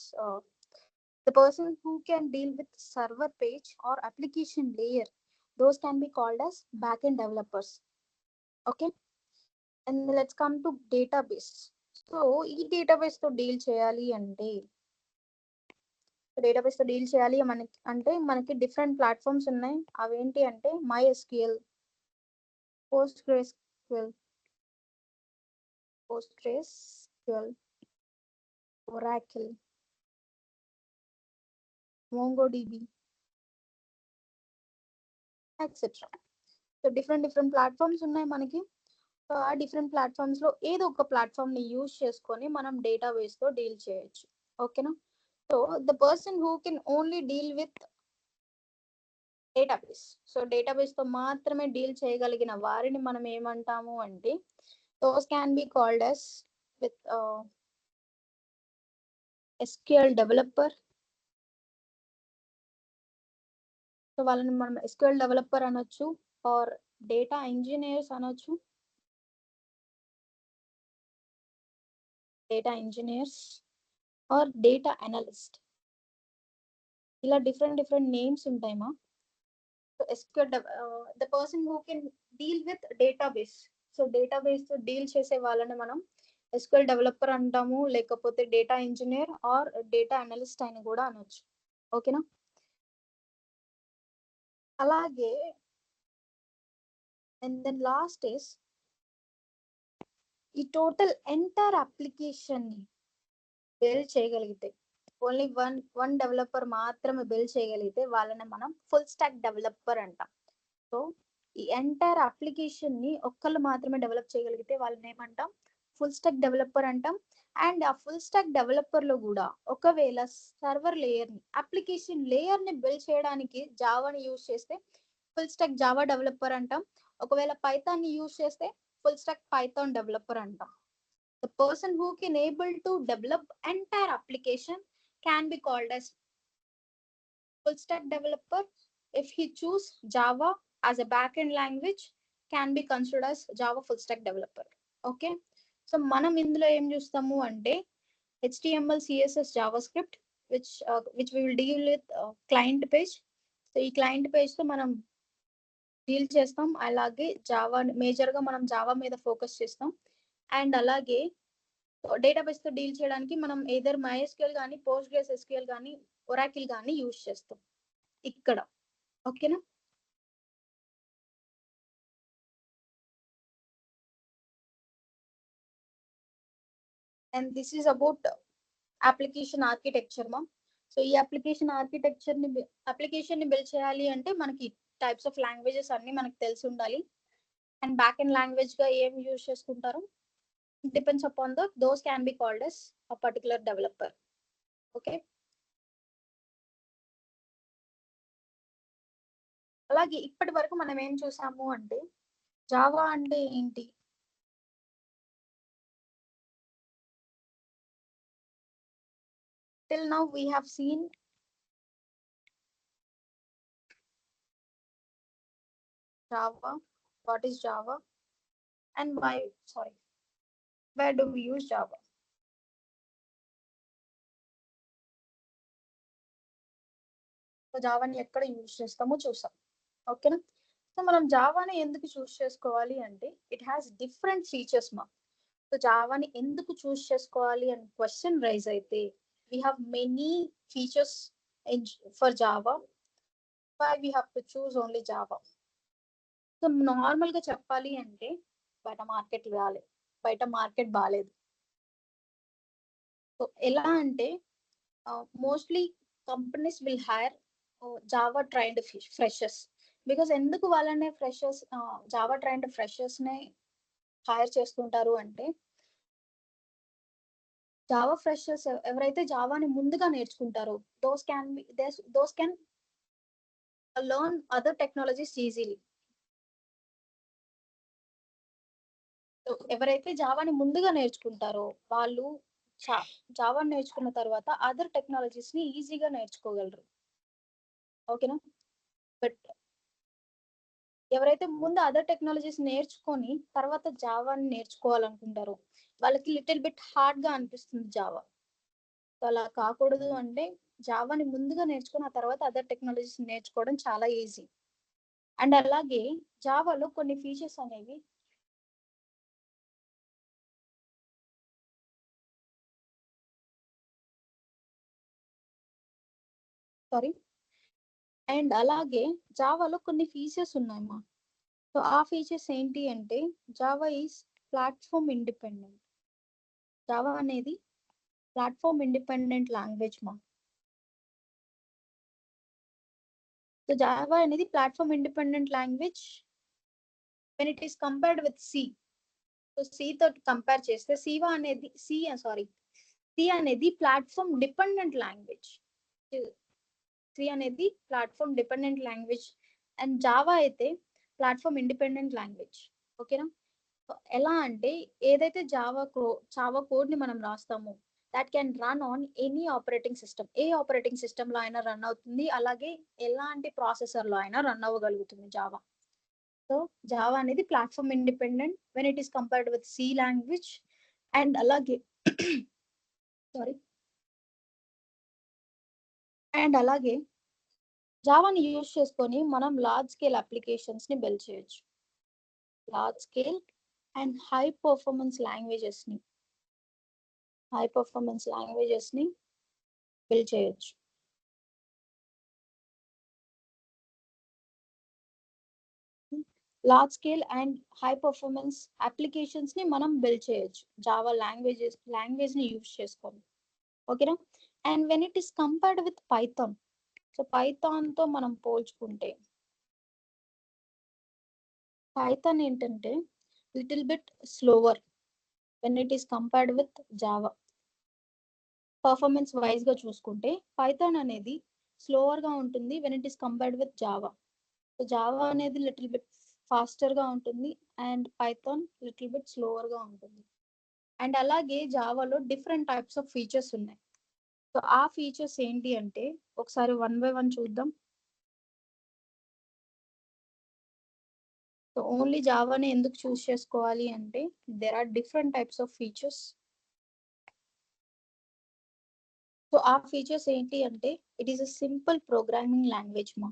the person who can deal with server page or application layer. Those can be called as backend developers. Okay. And let's come to database. So ఈ database తో deal చేయాలి అంటే మనకి different platforms ఉన్నాయి. అవేంటి అంటే MySQL, PostgreSQL, Oracle, MongoDB, etcetera. So different platforms ఉన్నాయి మనకి. సో ఆ డిఫరెంట్ ప్లాట్ఫామ్స్ లో ఏదో ఒక ప్లాట్ఫామ్ ని యూజ్ చేసుకొని మనం డేటాబేస్ తో డీల్ చేయొచ్చు. ఓకేనా. So the person who can only deal with database, so database తో మాత్రమే డీల్ చేయగలిగిన వారిని మనం ఏమంటాము అంటే those can be called as with SQL developer. So వాళ్ళని మనం SQL డెవలపర్ అనొచ్చు, ఆర్ డేటా ఇంజనీర్స్ అనొచ్చు, ఆర్ డేటా అనలిస్ట్. ఇలా డిఫరెంట్ నేమ్స్ ఉంటాయమ్మా. So SQL the person who can deal with database, so database తో డీల్ చేసే వాళ్ళని మనం SQL డెవలపర్ అంటాము, లేకపోతే data engineer are data analyst అని కూడా అనొచ్చు. ఓకేనా. అలాగే అండ్ దెన్ లాస్ట్ ఇస్ ఈ టోటల్ ఎంటైర్ అప్లికేషన్ ని బిల్డ్ చేయగలిగితే, ఓన్లీ వన్ డెవలపర్ మాత్రమే బిల్డ్ చేయగలిగితే వాళ్ళని మనం ఫుల్ స్టాక్ డెవలపర్ అంటాం. సో ఈ ఎంటైర్ అప్లికేషన్ ని ఒక్కళ్ళు మాత్రమే డెవలప్ చేయగలిగితే వాళ్ళని ఏమంటాం, ఫుల్ స్టాక్ డెవలపర్ అంటాం. అండ్ ఆ ఫుల్ స్టాక్ డెవలపర్ లో కూడా ఒకవేళ సర్వర్ లేయర్ ని, అప్లికేషన్ లేయర్ ని బిల్డ్ చేయడానికి జావాని యూజ్ చేస్తే ఫుల్ స్టాక్ జావా డెవలపర్ అంటాం. ఒకవేళ పైథాన్ ని యూజ్ చేస్తే ఫుల్ స్టాక్ పైథాన్ డెవలపర్ అంటాం. The person who can able to develop entire application can be called as full stack developer. If he choose Java as a backend language, can be considered as Java full stack developer. Okay. So మనం ఇందులో ఏం చూస్తాము అంటే HTML, CSS, JavaScript, which we will deal with client page. So ఈ client page తో మనం deal చేస్తాం. అలాగే జావా మేజర్ గా మనం జావా మీద ఫోకస్ చేస్తాం. అండ్ అలాగే డేటాబేస్ తో డీల్ చేయడానికి మనం ఏదర్ MySQL కానీ, PostgreSQL కానీ, Oracle కానీ యూజ్ చేస్తాం ఇక్కడ. ఓకేనా? And this is about application architecture మా. సో ఈ అప్లికేషన్ ని బిల్డ్ చేయాలి అంటే మనకి టైప్స్ ఆఫ్ లాంగ్వేజెస్ అన్ని మనకు తెలిసి ఉండాలి. అండ్ బ్యాక్ ఎండ్ లాంగ్వేజ్ గా ఏం యూజ్ చేసుకుంటారు, depends upon those can be called as a particular developer. Okay, అలాగే ఇప్పటి వరకు మనం ఏం చూసాము అంటే జావా అంటే ఏంటి, till now we have seen Java, what is Java, and where do we use Java. So జావాని ఎక్కడ యూజ్ చేస్తామో చూసాం. ఓకేనా? సో మనం జావాని ఎందుకు చూస్ చేసుకోవాలి అంటే ఇట్ హ్యాస్ డిఫరెంట్ ఫీచర్స్ మా. సో జావాని ఎందుకు చూస్ చేసుకోవాలి అని క్వశ్చన్ రైజ్ అయితే we have many features for Java. Why we have to choose only Java? So normal గా చెప్పాలి అంటే బయట మార్కెట్ బాగాలేదు. సో ఎలా అంటే mostly companies will hire Java trained freshers. Because ఎందుకు వాళ్ళనే జావా ట్రైన్డ్ ఫ్రెషర్స్ నే హైర్ చేసుకుంటారు అంటే జావా ఫ్రెషర్స్ ఎవరైతే జావాని ముందుగా నేర్చుకుంటారో those can learn other technologies easily. ఎవరైతే జావాని ముందుగా నేర్చుకుంటారో వాళ్ళు జావాని నేర్చుకున్న తర్వాత అదర్ టెక్నాలజీస్ ని ఈజీగా నేర్చుకోగలరు. ఓకేనా? బట్ ఎవరైతే ముందు అదర్ టెక్నాలజీస్ నేర్చుకొని తర్వాత జావాని నేర్చుకోవాలనుకుంటారో వాళ్ళకి లిటిల్ బిట్ హార్డ్ గా అనిపిస్తుంది జావా. సో అలా కాకూడదు అంటే జావాని ముందుగా నేర్చుకుని ఆ తర్వాత అదర్ టెక్నాలజీస్ నేర్చుకోవడం చాలా ఈజీ. అండ్ అలాగే జావాలో కొన్ని ఫీచర్స్ అనేవి అండ్ అలాగే జావాలో కొన్ని ఫీచర్స్ ఉన్నాయమ్మా. సో ఆ ఫీచర్స్ ఏంటి అంటే Java is platform independent. Java అనేది ప్లాట్ఫామ్ ఇండిపెండెంట్ లాంగ్వేజ్ మా. సో జావా అనేది platform independent language when it is compared with C. So C తోటి కంపేర్ చేస్తే సి అనేది ప్లాట్ఫామ్ డిపెండెంట్ లాంగ్వేజ్. సి అనేది platform dependent language and Java అయితే platform independent language. ఓకేనా? ఎలా అంటే ఏదైతే జావా కోడ్ ని మనం రాస్తామో that can run on any operating system. ఏ ఆపరేటింగ్ సిస్టమ్ లో అయినా రన్ అవుతుంది, అలాగే ఎలాంటి ప్రాసెసర్ లో అయినా రన్ అవ్వగలుగుతుంది జావా. సో జావా అనేది platform independent when it is compared with C language. And అలాగే జావాని యూజ్ చేసుకొని మనం లార్జ్ స్కేల్ అప్లికేషన్స్ ని బిల్డ్ చేయొచ్చు. Large scale and high performance languages ని బిల్డ్ చేయొచ్చు. Large scale and high performance applications ని మనం బిల్డ్ చేయొచ్చు జావా లాంగ్వేజ్ ని యూజ్ చేసుకొని. ఓకేనా? And when it is compared with Python, so Python తో మనం పోల్చుకుంటే పైథాన్ ఏంటంటే little bit slower when it is compared with Java. Performance wise గా చూసుకుంటే పైథాన్ అనేది స్లోవర్ గా ఉంటుంది when it is compared with Java. So Java అనేది లిటిల్ బిట్ ఫాస్టర్ గా ఉంటుంది and Python little bit slower గా ఉంటుంది. అండ్ అలాగే జావాలో డిఫరెంట్ టైప్స్ ఆఫ్ ఫీచర్స్ ఉన్నాయి. సో ఆ ఫీచర్స్ ఏంటి అంటే ఒకసారి 1 by 1 చూద్దాం. సో ఓన్లీ జావాని ఎందుకు చూస్ చేసుకోవాలి అంటే there are different types of features. So ఆ ఫీచర్స్ ఏంటి అంటే it is a simple programming language మా.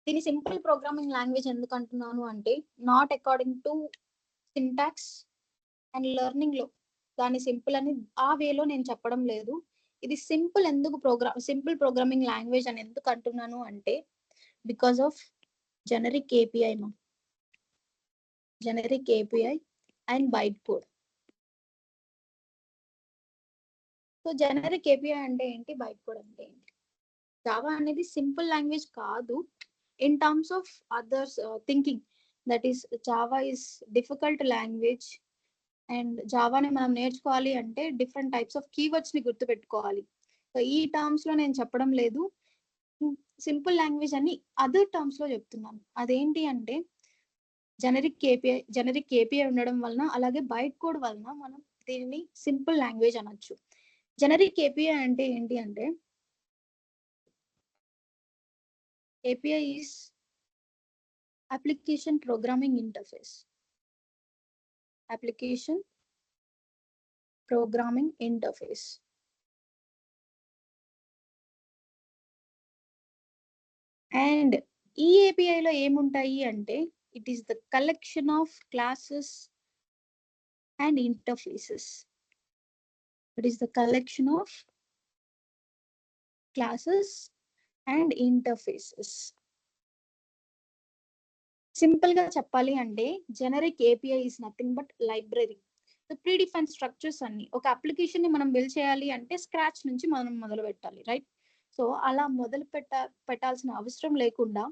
దీని సింపుల్ ప్రోగ్రామింగ్ లాంగ్వేజ్ ఎందుకు అంటున్నాను అంటే not according to syntax and learning లో దాని సింపుల్ అని ఆ వేలో నేను చెప్పడం లేదు. ఇది సింపుల్ ప్రోగ్రామింగ్ లాంగ్వేజ్ అని ఎందుకు అంటున్నాను అంటే బికాస్ ఆఫ్ జెనరిక్ ఏపీఐ మా. Generic API and byte code. So generic API అంటే ఏంటి, బైట్ కోడ్ అంటే ఏంటి? జావా అనేది సింపుల్ లాంగ్వేజ్ కాదు in terms of others thinking. That is Java is difficult language and జావాని మనం నేర్చుకోవాలి అంటే డిఫరెంట్ టైప్స్ ఆఫ్ కీవర్డ్స్ ని గుర్తుపెట్టుకోవాలి. సో ఈ టర్మ్స్ లో నేను చెప్పడం లేదు, సింపుల్ లాంగ్వేజ్ అని అదర్ టర్మ్స్ లో చెప్తున్నాను. అదేంటి అంటే జెనరిక్ ఏపీఐ ఉండడం వలన అలాగే బైట్ కోడ్ వలన మనం దీనిని సింపుల్ లాంగ్వేజ్ అనొచ్చు. జెనరిక్ ఏపీఐ అంటే ఏంటి అంటే API is application programming interface. Application programming interface. And ఈ ఏపీఐలో ఏముంటాయి అంటే it is the collection of classes and interfaces. It is the collection of classes and interfaces. Simple గా చెప్పాలి అంటే generic API is nothing but library. Pre define structures అన్ని ఒక application ని మనం బిల్డ్ చేయాలి అంటే స్క్రాచ్ నుంచి మనం మొదలు పెట్టాలి, రైట్? సో అలా మొదలు పెట్టాల్సిన అవసరం లేకుండా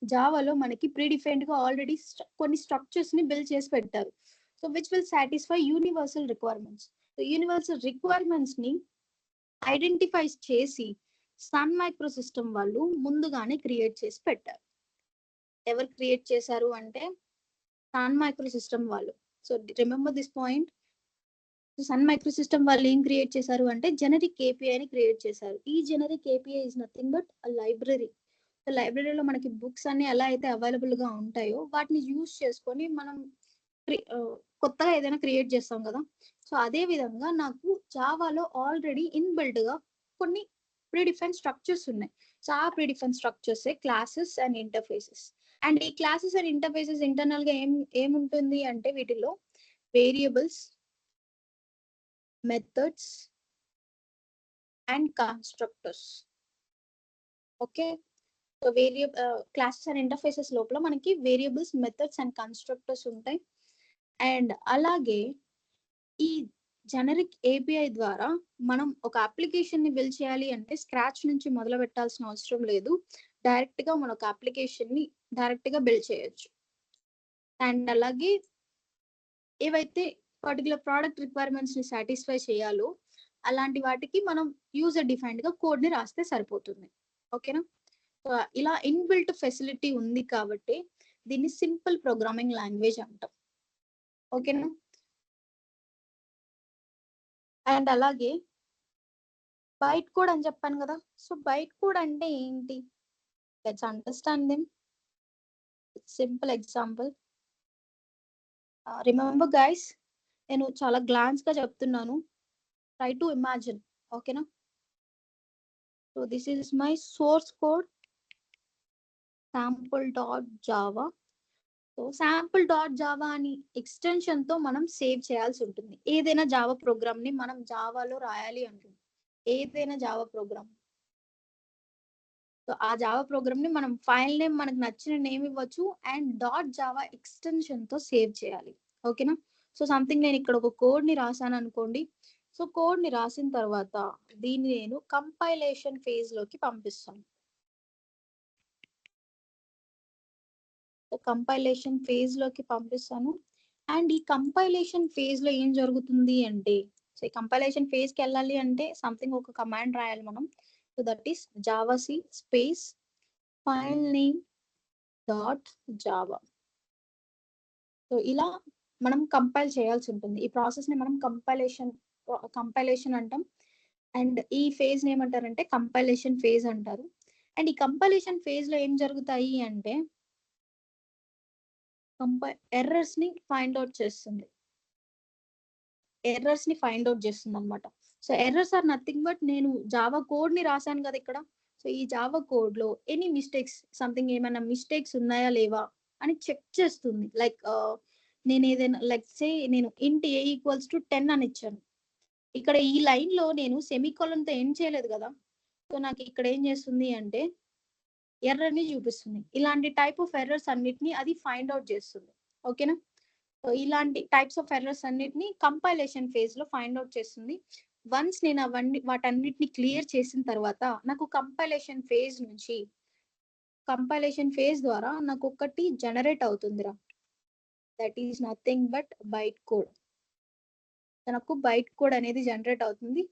జావాలో మనకి ప్రీ డిఫైన్డ్ గా ఆల్రెడీ కొన్ని స్ట్రక్చర్స్ ని బిల్డ్ చేసి పెట్టారు. So which will satisfy universal requirements. So universal requirements ని ఐడెంటిఫై చేసి సన్ మైక్రో సిస్టమ్ వాళ్ళు ముందుగానే క్రియేట్ చేసి పెట్టారు. ఎవరు క్రియేట్ చేశారు అంటే సన్ మైక్రో సిస్టమ్ వాళ్ళు. So remember this point. Sun micro system వాళ్ళు ఏం క్రియేట్ చేశారు అంటే జెనరిక్ ఏపీఐని క్రియేట్ చేశారు. ఈ generic API is nothing but library. లైబ్రరీలో మనకి బుక్స్ అన్ని ఎలా అయితే అవైలబుల్ గా ఉంటాయో వాటిని యూజ్ చేసుకొని మనం కొత్తగా ఏదైనా క్రియేట్ చేస్తాం కదా. సో అదే విధంగా నాకు జావాలో ఆల్రెడీ ఇన్బిల్ట్ గా కొన్ని ప్రీడిఫైన్ స్ట్రక్చర్స్ ఉన్నాయి. సో ఆ predefine structures classes and interfaces. And ఈ క్లాసెస్ అండ్ ఇంటర్ఫేసెస్ ఇంటర్నల్ గా ఏముంటుంది అంటే వీటిలో variables, methods and constructors. Okay, so classes and interfaces లోపల మనకి వేరియబుల్స్, మెథడ్స్ అండ్ కన్స్ట్రక్టర్స్ ఉంటాయి. అండ్ అలాగే ఈ జెనరిక్ ఏపీఐ ద్వారా మనం ఒక అప్లికేషన్ ని బిల్డ్ చేయాలి అంటే స్క్రాచ్ నుంచి మొదలు పెట్టాల్సిన అవసరం లేదు. డైరెక్ట్ గా మన ఒక అప్లికేషన్ ని డైరెక్ట్ గా బిల్డ్ చేయొచ్చు. అండ్ అలాగే ఏవైతే పర్టికులర్ ప్రోడక్ట్ రిక్వైర్మెంట్స్ ని సాటిస్ఫై చేయాలో అలాంటి వాటికి మనం యూజర్ డిఫైన్డ్ గా కోడ్ ని రాస్తే సరిపోతుంది. ఓకేనా? సో ఇలా ఇన్బిల్ట్ ఫెసిలిటీ ఉంది కాబట్టి దీన్ని సింపుల్ ప్రోగ్రామింగ్ లాంగ్వేజ్ అంటాం. ఓకేనా? అండ్ అలాగే బైట్ కోడ్ అని చెప్పాను కదా. సో బైట్ కోడ్ అంటే ఏంటి? Let's understand them. Simple example. Remember guys, నేను చాలా గ్లాన్స్ గా చెప్తున్నాను. Try to imagine. ఓకేనా? So this is my source code sample.java. So sample.java అని ఎక్స్టెన్షన్ తో మనం సేవ్ చేయాల్సి ఉంటుంది. ఏదైనా జావా ప్రోగ్రామ్ ని మనం జావాలో రాయాలి అంటుంది, ఏదైనా జావా ప్రోగ్రామ్. సో ఆ జావా ప్రోగ్రామ్ ని మనం ఫైల్ నేమ్ మనకు నచ్చిన నేమ్ ఇవ్వచ్చు అండ్ .java ఎక్స్టెన్షన్ తో సేవ్ చేయాలి. ఓకేనా? సో సంథింగ్ నేను ఇక్కడ ఒక కోడ్ ని రాసాను అనుకోండి. సో కోడ్ ని రాసిన తర్వాత దీన్ని నేను కంపైలేషన్ ఫేజ్ లోకి పంపిస్తాను. కంపైలేషన్ ఫేజ్ లోకి పంపిస్తాను. అండ్ ఈ కంపైలేషన్ ఫేజ్ లో ఏం జరుగుతుంది అంటే, సో ఈ కంపైలేషన్ ఫేజ్ కి వెళ్ళాలి అంటే సంథింగ్ ఒక కమాండ్ రాయాలి మనం. So that is javac space file name dot Java. So ఇలా మనం కంపైల్ చేయాల్సి ఉంటుంది. ఈ ప్రాసెస్ ని మనం కంపైలేషన్ అంటాం. అండ్ ఈ ఫేజ్ ని ఏమంటారంటే కంపైలేషన్ ఫేజ్ అంటారు. అండ్ ఈ కంపైలేషన్ ఫేజ్ లో ఏం జరుగుతాయి అంటే ఎర్రర్స్ ని ఫైండ్ అవుట్ చేస్తుంది అనమాట. So errors are nothing but నేను జావా కోడ్ ని రాశాను కదా ఇక్కడ. సో ఈ జావా కోడ్ లో ఎనీ మిస్టేక్స్ సంథింగ్ ఏమైనా మిస్టేక్స్ ఉన్నాయా లేవా అని చెక్ చేస్తుంది. లైక్ నేను ఏదైనా నేను ఇంట్ ఏ ఈక్వల్స్ టు 10 అని ఇచ్చాను. ఇక్కడ ఈ లైన్ లో నేను సెమీకోలన్ తో ఎండ్ చేయలేదు కదా. సో నాకు ఇక్కడ ఏం చేస్తుంది అంటే ఎర్రర్ ని చూపిస్తుంది. ఇలాంటి టైప్ ఆఫ్ ఎర్రర్స్ అన్నిటిని అది ఫైండ్ అవుట్ చేస్తుంది. ఓకేనా. సో ఇలాంటి టైప్స్ ఆఫ్ ఎర్రర్స్ అన్నిటిని కంపైలేషన్ ఫేజ్ లో ఫైండ్ అవుట్ చేస్తుంది. వన్స్ నేను వాటన్నిటిని క్లియర్ చేసిన తర్వాత నాకు కంపైలేషన్ ఫేజ్ ద్వారా నాకు ఒకటి జనరేట్ అవుతుందిరా. That is nothing but byte code. నాకు బైట్ కోడ్ అనేది జనరేట్ అవుతుంది.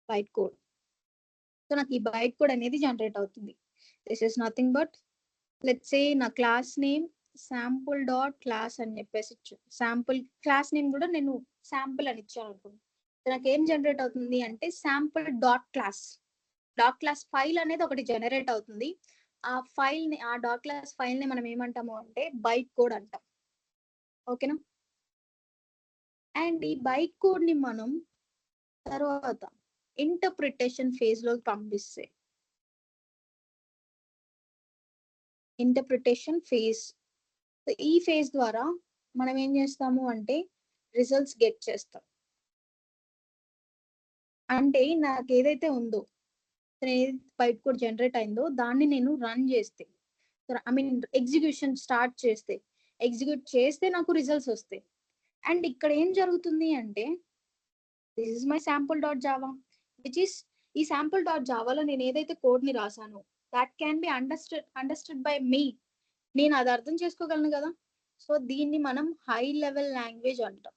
Byte code. సో నాకు ఈ బైట్ కోడ్ అనేది జనరేట్ అవుతుంది. This is nothing but let's say నా class name sample dot class అని చెప్పేసి శాంపుల్ క్లాస్ నేమ్ కూడా నేను శాంపుల్ అని ఇచ్చాను అనుకోండి. నాకు ఏం జనరేట్ అవుతుంది అంటే శాంపుల్ డాట్ క్లాస్ ఫైల్ అనేది ఒకటి జనరేట్ అవుతుంది. ఆ డాట్ క్లాస్ ఫైల్ ని మనం ఏమంటాము అంటే బైట్ కోడ్ అంటాం. ఓకేనా. అండ్ ఈ బైట్ కోడ్ ని మనం తర్వాత ఇంటర్ప్రిటేషన్ ఫేజ్ లోకి పంపిస్తే ఇంటర్ప్రిటేషన్ ఫేజ్ ఈ ఫేజ్ ద్వారా మనం ఏం చేస్తాము అంటే రిజల్ట్స్ గెట్ చేస్తాం. అంటే నాకు ఏదైతే ఉందో బైట్ కోడ్ జనరేట్ అయిందో దాన్ని నేను రన్ చేస్తే ఎగ్జిక్యూట్ చేస్తే నాకు రిజల్ట్స్ వస్తాయి. అండ్ ఇక్కడ ఏం జరుగుతుంది అంటే this is my sample dot Java which is ఈ శాంపుల్ డాట్ జావాలో నేను ఏదైతే కోడ్ ని రాసానో that can be understood by me. నేను అది అర్థం చేసుకోగలను కదా. సో దీన్ని మనం హై లెవెల్ లాంగ్వేజ్ అంటాం.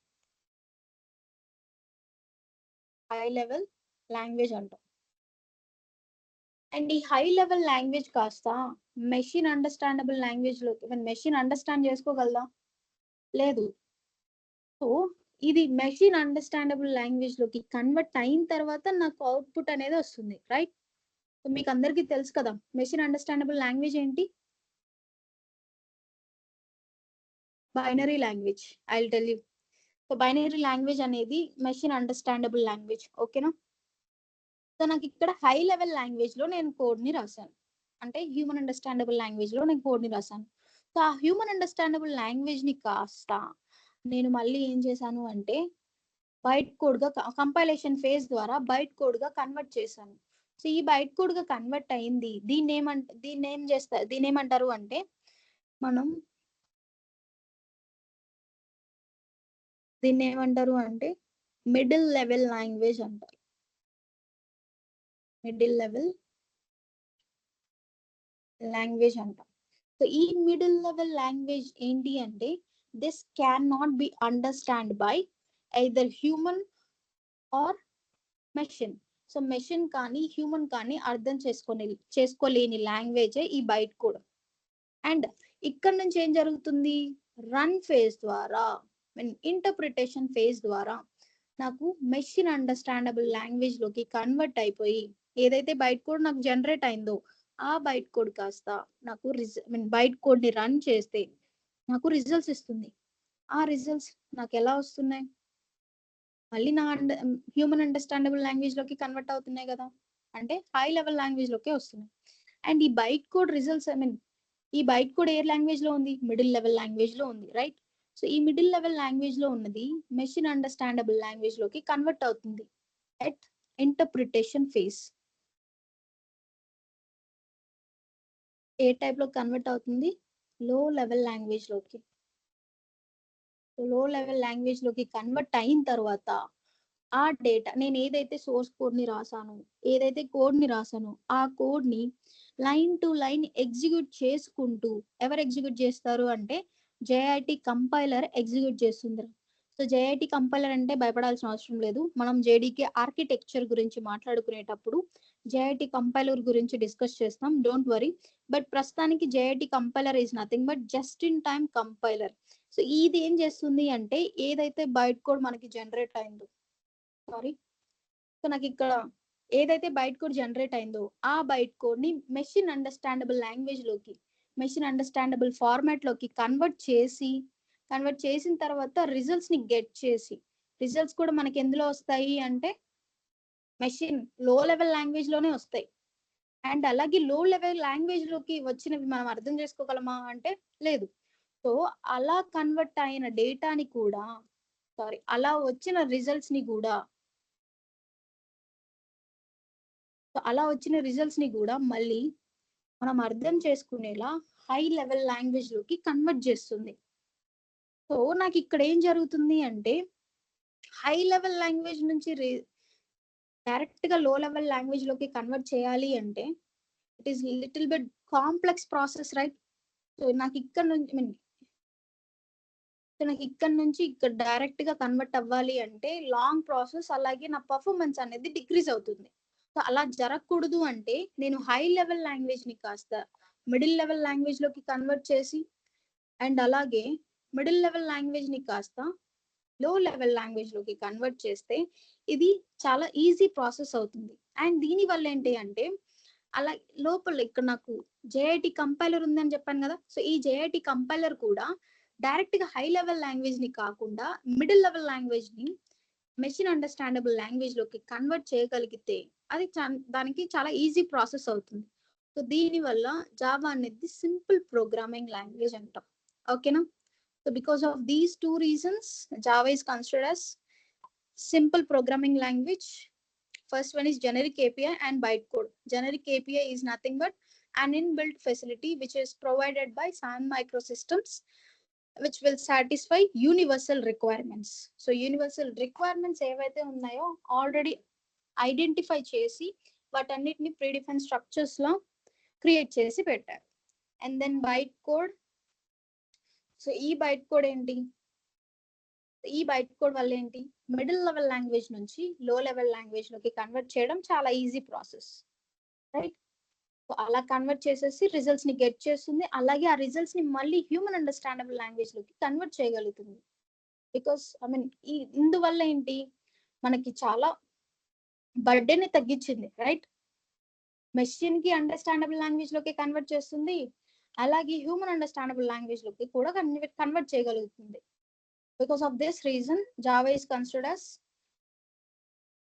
అండ్ ఈ హై లెవెల్ లాంగ్వేజ్ కాస్త మెషిన్ అండర్స్టాండబుల్ లాంగ్వేజ్ లో మెషిన్ అండర్స్టాండ్ చేసుకోగలదా? లేదు. సో ఇది మెషిన్ అండర్స్టాండబుల్ లాంగ్వేజ్ లోకి కన్వర్ట్ అయిన తర్వాత నాకు అవుట్పుట్ అనేది వస్తుంది. రైట్. సో మీకు అందరికీ తెలుసు కదా మెషిన్ అండర్స్టాండబుల్ లాంగ్వేజ్ ఏంటి? Binary language. I will tell you. So binary language అనేది మెషిన్ అండర్స్టాండబుల్ లాంగ్వేజ్. ఓకేనా. సో నాకు ఇక్కడ హై లెవెల్ లాంగ్వేజ్ లో నేను కోడ్ ని రాశాను. అంటే హ్యూమన్ అండర్స్టాండబుల్ లాంగ్వేజ్ లో నేను కోడ్ ని రాశాను. సో ఆ హ్యూమన్ అండర్స్టాండబుల్ లాంగ్వేజ్ ని కాస్త నేను మళ్ళీ ఏం చేశాను అంటే బైట్ కోడ్ గా కంపైలేషన్ ఫేజ్ ద్వారా బైట్ కోడ్ గా కన్వర్ట్ చేశాను. సో ఈ బైట్ కోడ్ గా కన్వర్ట్ అయింది. దీన్ని ఏమంటారు అంటే మనం దీన్ని ఏమంటారు అంటే మిడిల్ లెవెల్ లాంగ్వేజ్ అంటారు. మిడిల్ లెవెల్ లాంగ్వేజ్ అంటాం. సో ఈ మిడిల్ లెవెల్ లాంగ్వేజ్ ఏంటి అంటే this can not be understand by either human or machine. So machine కానీ హ్యూమన్ కానీ అర్థం చేసుకోలేని లాంగ్వేజే ఈ బైట్ కోడ్. అండ్ ఇక్కడ నుంచి ఏం జరుగుతుంది రన్ ఫేజ్ ద్వారా ఇంటర్ప్రిటేషన్ ఫేజ్ ద్వారా నాకు మెషిన్ అండర్స్టాండబుల్ లాంగ్వేజ్ లోకి కన్వర్ట్ అయిపోయి ఏదైతే బైట్ కోడ్ నాకు జనరేట్ అయిందో ఆ బైట్ కోడ్ కాస్త నాకు బైట్ కోడ్ ని రన్ చేస్తే నాకు రిజల్ట్స్ ఇస్తుంది. ఆ రిజల్ట్స్ నాకు ఎలా వస్తున్నాయి? మళ్ళీ నా హ్యూమన్ అండర్స్టాండబుల్ లాంగ్వేజ్ లోకి కన్వర్ట్ అవుతున్నాయి కదా. అంటే హై లెవెల్ లాంగ్వేజ్ లోకే వస్తున్నాయి. అండ్ ఈ బైట్ కోడ్ రిజల్ట్స్ ఈ బైట్ కోడ్ ఏ లాంగ్వేజ్ లో ఉంది? మిడిల్ లెవెల్ లాంగ్వేజ్ లో ఉంది. రైట్. సో ఈ మిడిల్ లెవెల్ లాంగ్వేజ్ లో ఉన్నది మెషిన్ అండర్స్టాండబుల్ లాంగ్వేజ్ లోకి కన్వర్ట్ అవుతుంది at interpretation phase. A type లో కన్వర్ట్ అవుతుంది? లో లెవెల్ లాంగ్వేజ్ లోకి. లో లెవెల్ లాంగ్వేజ్ లోకి కన్వర్ట్ అయిన తర్వాత ఆ డేటా నేను ఏదైతే సోర్స్ కోడ్ ని రాసాను ఆ కోడ్ ని లైన్ టు లైన్ ఎగ్జిక్యూట్ చేసుకుంటూ ఎవరు ఎగ్జిక్యూట్ చేస్తారు అంటే జేఐటి కంపైలర్ ఎగ్జిక్యూట్ చేస్తుంది. సో జేఐటి కంపైలర్ అంటే భయపడాల్సిన అవసరం లేదు. మనం జేడీకే ఆర్కిటెక్చర్ గురించి మాట్లాడుకునేటప్పుడు జేఐటి కంపైలర్ గురించి డిస్కస్ చేస్తాం. Don't worry. బట్ ప్రస్తుతానికి JIT compiler is nothing but just in time compiler. So ఇది ఏం చేస్తుంది అంటే ఏదైతే బైట్ కోడ్ మనకి జనరేట్ అయిందో సో నాకు ఇక్కడ ఏదైతే బైట్ కోడ్ జనరేట్ అయిందో ఆ బైట్ కోడ్ ని మెషిన్ అండర్స్టాండబుల్ లాంగ్వేజ్ లోకి, మెషిన్ అండర్స్టాండబుల్ ఫార్మాట్ లోకి కన్వర్ట్ చేసిన తర్వాత రిజల్ట్స్ ని గెట్ చేసి, రిజల్ట్స్ కూడా మనకి ఎందులో వస్తాయి అంటే మెషిన్ లో లెవెల్ లాంగ్వేజ్ లోనే వస్తాయి. అండ్ అలాగే లో లెవెల్ లాంగ్వేజ్ లోకి వచ్చినవి మనం అర్థం చేసుకోగలమా అంటే లేదు. సో అలా కన్వర్ట్ అయిన డేటాని కూడా, అలా వచ్చిన రిజల్ట్స్ ని కూడా, మళ్ళీ మనం అర్థం చేసుకునేలా హై లెవెల్ లాంగ్వేజ్ లోకి కన్వర్ట్ చేస్తుంది. సో నాకు ఇక్కడ ఏం జరుగుతుంది అంటే హై లెవెల్ లాంగ్వేజ్ నుంచి డైరెక్ట్ గా లో లెవెల్ లాంగ్వేజ్ లోకి కన్వర్ట్ చేయాలి అంటే it is little bit complex process, right? So నాకు ఇక్కడ నుంచి ఇక్కడ డైరెక్ట్ గా కన్వర్ట్ అవ్వాలి అంటే లాంగ్ ప్రాసెస్, అలాగే నా పర్ఫార్మెన్స్ అనేది డిక్రీజ్ అవుతుంది. సో అలా జరగకూడదు అంటే నేను హై లెవెల్ లాంగ్వేజ్ ని కాస్త మిడిల్ లెవెల్ లాంగ్వేజ్ లోకి కన్వర్ట్ చేసి, అండ్ అలాగే మిడిల్ లెవెల్ లాంగ్వేజ్ ని కాస్త లో లెవెల్ లాంగ్వేజ్ లోకి కన్వర్ట్ చేస్తే ఇది చాలా ఈజీ ప్రాసెస్ అవుతుంది. అండ్ దీని వల్ల ఏంటి అంటే అలా లోపల ఇక్కడ నాకు జేఐటి కంపైలర్ ఉందని చెప్పాను కదా. సో ఈ జేఐటి కంపైలర్ కూడా డైరెక్ట్ గా హై లెవెల్ లాంగ్వేజ్ ని కాకుండా మిడిల్ లెవెల్ లాంగ్వేజ్ ని మెషిన్ అండర్స్టాండబుల్ లాంగ్వేజ్ లోకి కన్వర్ట్ చేయగలిగితే అది దానికి చాలా ఈజీ ప్రాసెస్ అవుతుంది. సో దీని వల్ల జావా అనేది సింపుల్ ప్రోగ్రామింగ్ లాంగ్వేజ్ అంటాం. ఓకేనా? So because of these two reasons, Java is considered as simple programming language. First one is generic API and bytecode. Generic API is nothing but an inbuilt facility which is provided by Sun Microsystems, which will satisfy universal requirements. So universal requirements ఏవైతే ఉన్నాయో already identify చేసి వాటన్నిటిని predefine structures లో create చేసి పెట్టారు. And then byte code. So ఈ byte code ఏంటి? ఈ బైట్ కోడ్ వల్ల ఏంటి, మిడిల్ లెవెల్ లాంగ్వేజ్ నుంచి లో లెవెల్ లాంగ్వేజ్ లోకి కన్వర్ట్ చేయడం చాలా ఈజీ ప్రాసెస్, రైట్? సో అలా కన్వర్ట్ చేసేసి రిజల్ట్స్ ని గెట్ చేస్తుంది. అలాగే ఆ రిజల్ట్స్ ని మళ్ళీ హ్యూమన్ అండర్స్టాండబుల్ లాంగ్వేజ్ లోకి కన్వర్ట్ చేయగలుగుతుంది. బికాస్ ఇందువల్ల ఏంటి, మనకి చాలా బర్డెన్ ని తగ్గించింది, రైట్? మెషిన్ కి అండర్స్టాండబుల్ లాంగ్వేజ్ లోకి కన్వర్ట్ చేస్తుంది, అలాగే హ్యూమన్ అండర్స్టాండబుల్ లాంగ్వేజ్ లోకి కూడా కన్వర్ట్ చేయగలుగుతుంది. Because of this reason, Java is considered as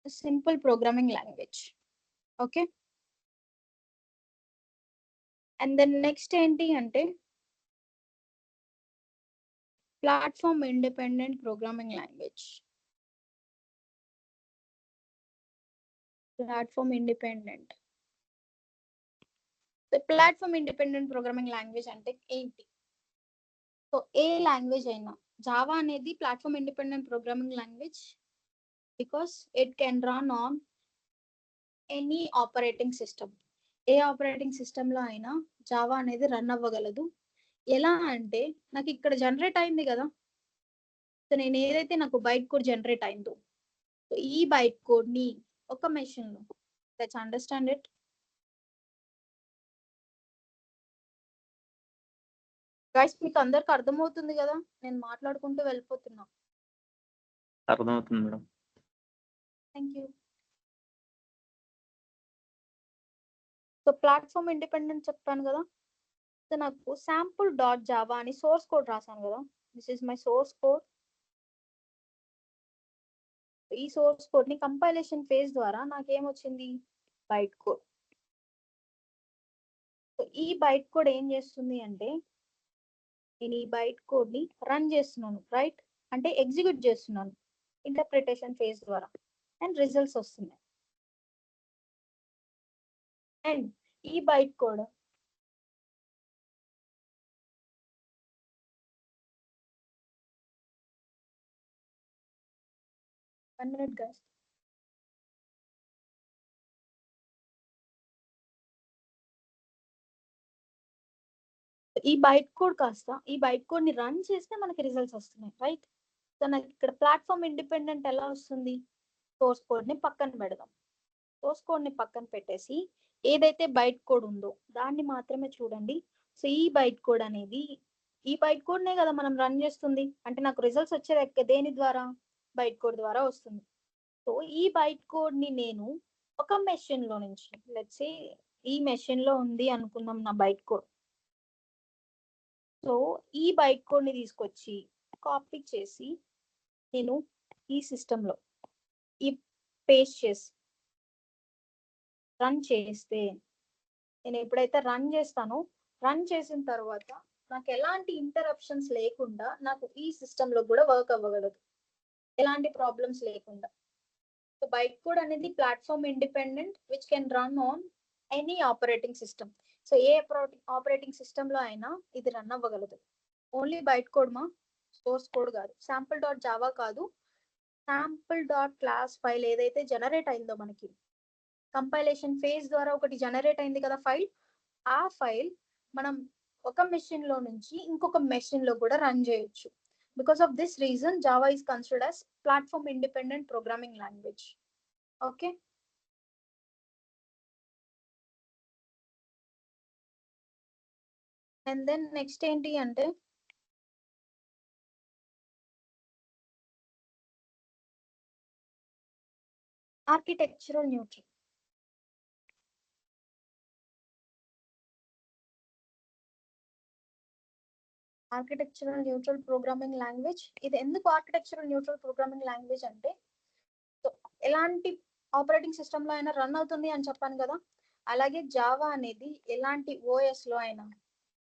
a simple programming language. Okay. And then next enti ante platform independent programming language. Platform independent. The platform independent programming language ante enti? So a language aina Java అనేది platform independent programming language because it can run on any operating system. A operating system లో అయినా Java అనేది run అవ్వగలదు. ఎలా అంటే నాకు ఇక్కడ generate అయింది కదా, సో నేను ఏదైతే నాకు బైట్ కోడ్ జనరేట్ అయిందో, సో ఈ బైట్ కోడ్ ని ఒక మెషిన్ లో, లెట్స్ అండర్స్టాండ్ ఇట్. గైస్ మీకు అందరికి అర్థమవుతుంది కదా? నేను మాట్లాడుకుంటూ వెళ్ళిపోతున్నా. అర్థమవుతుంది madam. Thank you. So platform independent చెప్పాను కదా, సో నాకు శాంపుల్ డాట్ జావా అని సోర్స్ కోడ్ రాశాను కదా. This is my source code. ఈ సోర్స్ కోడ్ ని కంపైలేషన్ ఫేజ్ ద్వారా నాకేమొచ్చింది, బైట్ కోడ్. సో ఈ బైట్ కోడ్ ఏం చేస్తుంది అంటే నేను ఈ బైట్ కోడ్ ని రన్ చేస్తున్నాను, రైట్? అంటే ఎగ్జిక్యూట్ చేస్తున్నాను ఇంటర్ప్రిటేషన్ ఫేజ్ ద్వారా, అండ్ రిజల్ట్స్ వస్తున్నాయి. అండ్ ఈ byte code one minute guys. ఈ బైట్ కోడ్ ని రన్ చేస్తే మనకి రిజల్ట్స్ వస్తున్నాయి, రైట్? సో నాకు ఇక్కడ ప్లాట్ఫామ్ ఇండిపెండెంట్ ఎలా వస్తుంది, సోర్స్ కోడ్ ని పక్కన పెడదాం. సోర్స్ కోడ్ ని పక్కన పెట్టేసి ఏదైతే బైట్ కోడ్ ఉందో దాన్ని మాత్రమే చూడండి. సో ఈ బైట్ కోడ్ అనేది, ఈ బైట్ కోడ్ నే కదా మనం రన్ చేస్తుంది, అంటే నాకు రిజల్ట్స్ వచ్చేది దేని ద్వారా, బైట్ కోడ్ ద్వారా వస్తుంది. సో ఈ బైట్ కోడ్ ని నేను ఒక మెషిన్ లో నుంచి లెట్స్ సే ఈ మెషిన్ లో ఉంది అనుకుందాం నా బైట్ కోడ్. సో ఈ బైట్ కోడ్ ని తీసుకొచ్చి కాపీ చేసి నేను ఈ సిస్టమ్ లో ఈ పేస్ట్ చేసి రన్ చేస్తే, నేను ఎప్పుడైతే రన్ చేస్తానో, రన్ చేసిన తర్వాత నాకు ఎలాంటి ఇంటరప్షన్స్ లేకుండా నాకు ఈ సిస్టమ్ లో కూడా వర్క్ అవ్వగలదు, ఎలాంటి ప్రాబ్లమ్స్ లేకుండా. సో బైట్ కోడ్ అనేది platform independent which can run on any operating system. So A operating system లో అయినా ఇది రన్ అవ్వగలదు. ఓన్లీ బైట్ కోడ్ మా, సోర్స్ కోడ్ కాదు, శాంపుల్ డాట్ జావా కాదు, శాంపుల్ డాట్ క్లాస్ ఫైల్ ఏదైతే జనరేట్ అయిందో మనకి కంపైలేషన్ ఫేజ్ ద్వారా ఒకటి జనరేట్ అయింది కదా ఫైల్, ఆ ఫైల్ మనం ఒక మెషిన్ లో నుంచి ఇంకొక మెషిన్ లో కూడా రన్ చేయొచ్చు. Because of this reason Java is considered as platform independent programming language. Okay, and then next ఏంటి అంటే architectural neutral. Architectural neutral programming language. ఇది ఎందుకు ఆర్కిటెక్చరల్ న్యూట్రల్ ప్రోగ్రామింగ్ లాంగ్వేజ్ అంటే, ఎలాంటి ఆపరేటింగ్ సిస్టమ్ లో అయినా రన్ అవుతుంది అని చెప్పాను కదా, అలాగే జావా అనేది ఎలాంటి ఓఎస్ లో అయినా,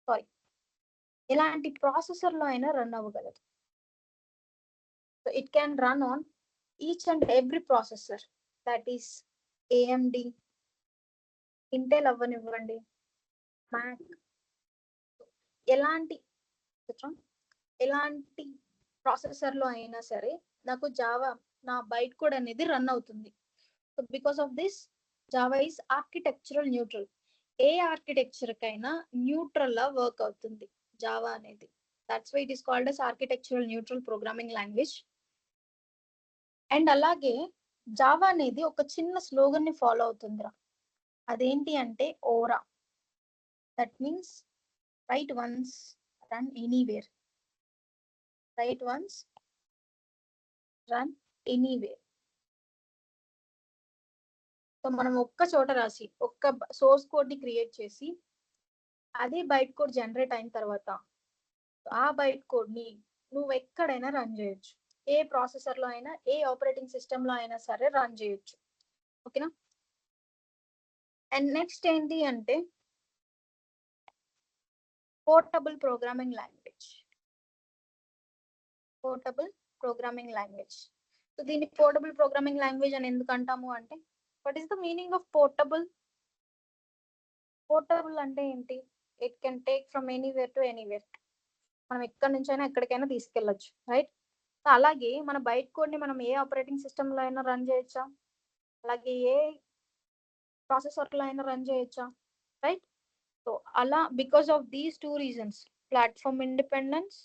సారీ, ఎలాంటి ప్రాసెసర్ లో అయినా రన్ అవ్వగలదు. So it can run on each and every processor, that is AMD, Intel అవ్వనివ్వండి, మ్యాక్, ఎలాంటి ఎలాంటి ప్రాసెసర్ లో అయినా సరే నాకు జావా నా బైట్ కోడ్ అనేది రన్ అవుతుంది. So because of this Java is architectural neutral. ఏ ఆర్కిటెక్చర్ కైనా న్యూట్రల్ లా వర్క్ అవుతుంది జావా అనేది. That's why it is called as architectural neutral programming language. And అలాగే జావా అనేది ఒక చిన్న స్లోగన్ ని ఫాలో అవుతుందిరా. అదేంటి అంటే ఓరా. That means right once, run anywhere. Right once, run anywhere. So మనం ఒక్క చోట రాసి ఒక్క సోర్స్ కోడ్ ని క్రియేట్ చేసి అదే బైట్ కోడ్ జనరేట్ అయిన తర్వాత ఆ బైట్ కోడ్ ని నువ్వు ఎక్కడైనా రన్ చేయొచ్చు, ఏ ప్రాసెసర్ లో అయినా, ఏ ఆపరేటింగ్ సిస్టమ్ లో అయినా సరే రన్ చేయొచ్చు. ఓకేనా. అండ్ నెక్స్ట్ ఏంటి అంటే portable programming language. Portable programming language. So దీన్ని పోర్టబుల్ ప్రోగ్రామింగ్ లాంగ్వేజ్ అని ఎందుకు అంటాము అంటే, what is the meaning of portable? Portable అంటే ఏంటి? It can take from anywhere to anywhere. మనం ఎక్కడి నుంచైనా ఎక్కడికైనా తీసుకెళ్ళొచ్చు, రైట్. అలాగే మన బైట్ కోడ్ ని మనం ఏ ఆపరేటింగ్ సిస్టమ్ లో అయినా రన్ చేయొచ్చా, అలాగే ఏ ప్రాసెసర్ లో అయినా రన్ చేయొచ్చా, రైట్. సో అలా because of these two reasons, platform independence,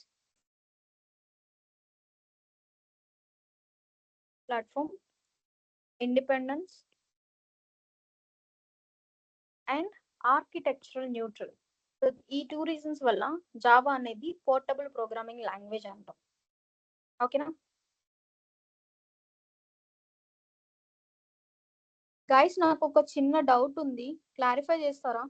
and architectural neutral. So ఈ టూ రీజన్స్ వల్ల జావా అనేది పోర్టబుల్ ప్రోగ్రామింగ్ లాంగ్వేజ్ అంటాం. ఓకేనా గైస్, నాకు ఒక చిన్న డౌట్ ఉంది, క్లారిఫై చేస్తారా?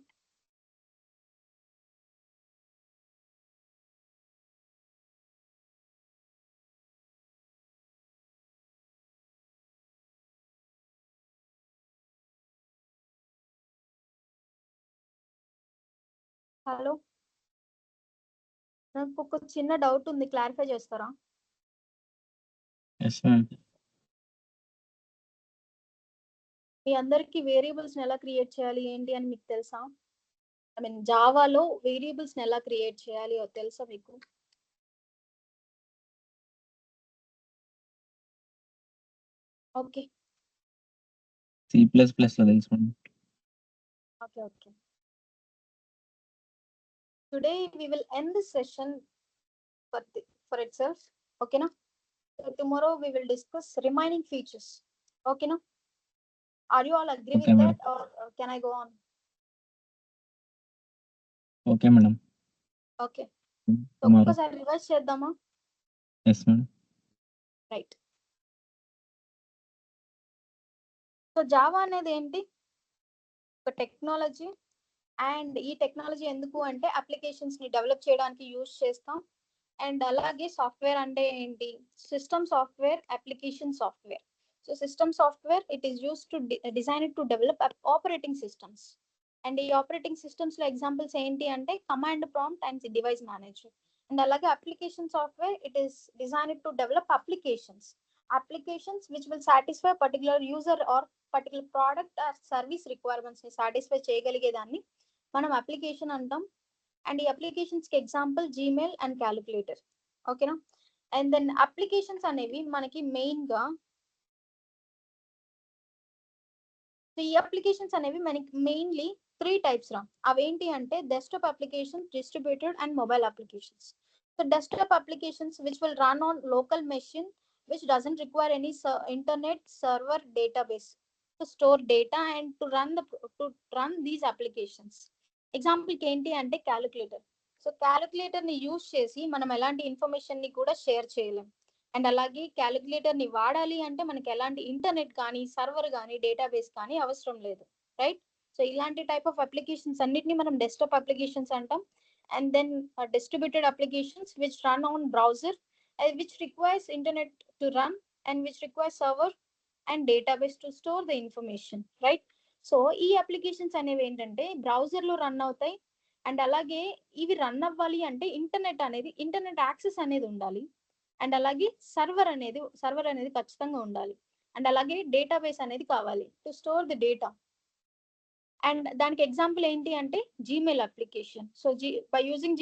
హలో, నాకు ఒక చిన్న డౌట్ ఉంది, క్లారిఫై చేస్తారా? Yes ma'am. మీ అందరికి వేరియబుల్స్ ఎలా క్రియేట్ చేయాలి ఏంటి అని మీకు తెలుసా? ఐ మీన్ జావాలో వేరియబుల్స్ ఎలా క్రియేట్ చేయాలి తెలుసా మీకు? ఓకే C++ లో తెలుసు ma'am. Okay okay. Today we will end this session for itself. Okay na? So tomorrow we will discuss remaining features. Okay na? Are you all agree Okay, with madam. that, or can I go on? Okay madam. Okay. So tomorrow. ఒక్కసారి reverse చేద్దామా? Yes madam. Right. So Java అనేది ఏంటి? ఒక technology. And ఈ technology ఎందుకు అంటే applications ని develop చేయడానికి యూజ్ చేస్తాం. అండ్ అలాగే సాఫ్ట్వేర్ అంటే ఏంటి? System software, application software. So system software it is use to design to develop operating systems. And ఈ ఆపరేటింగ్ సిస్టమ్స్ లో ఎగ్జాంపుల్స్ ఏంటి అంటే command prompt and device manager. And అలాగే application software it is design to develop applications which will satisfy particular user or particular product or service requirements ని satisfy చేయగలిగేదాన్ని మనం application అంటాం. And ఈ applications కి ఎగ్జాంపుల్ జీమెయిల్ అండ్ క్యాలిక్యులేటర్. ఓకేనా? And then applications అనేవి మనకి మెయిన్ గా ఈ అప్లికేషన్స్ అనేవి మనకి మెయిన్లీ 3 టైప్స్ రా. అవేంటి అంటే desktop applications, distributed and mobile applications. So desktop applications which will run on local machine which doesn't require any internet server database to store data and to run these applications. Example కి ఏంటి అంటే calculator. So calculator ని use చేసి మనం ఎలాంటి information ని కూడా share చేయలేం. అండ్ అలాగే క్యాలిక్యులేటర్ ని వాడాలి అంటే మనకి ఎలాంటి ఇంటర్నెట్ కానీ సర్వర్ కానీ డేటాబేస్ కానీ అవసరం లేదు, రైట్? సో ఇలాంటి టైప్ ఆఫ్ అప్లికేషన్స్ అన్నిటిని మనం డెస్క్టాప్ అప్లికేషన్స్ అంటాం. And then distributed applications which run on browser which requires internet to run and which requires server and database to store the information, right? So ఈ applications అనేవి ఏంటంటే browser లో run అవుతాయి. And అలాగే ఇవి run అవ్వాలి అంటే ఇంటర్నెట్ యాక్సెస్ అనేది ఉండాలి. అండ్ అలాగే సర్వర్ అనేది ఖచ్చితంగా ఉండాలి. అండ్ అలాగే డేటాబేస్ అనేది కావాలి to store the data. And దానికి ఎగ్జాంపుల్ ఏంటి అంటే Gmail application. So by using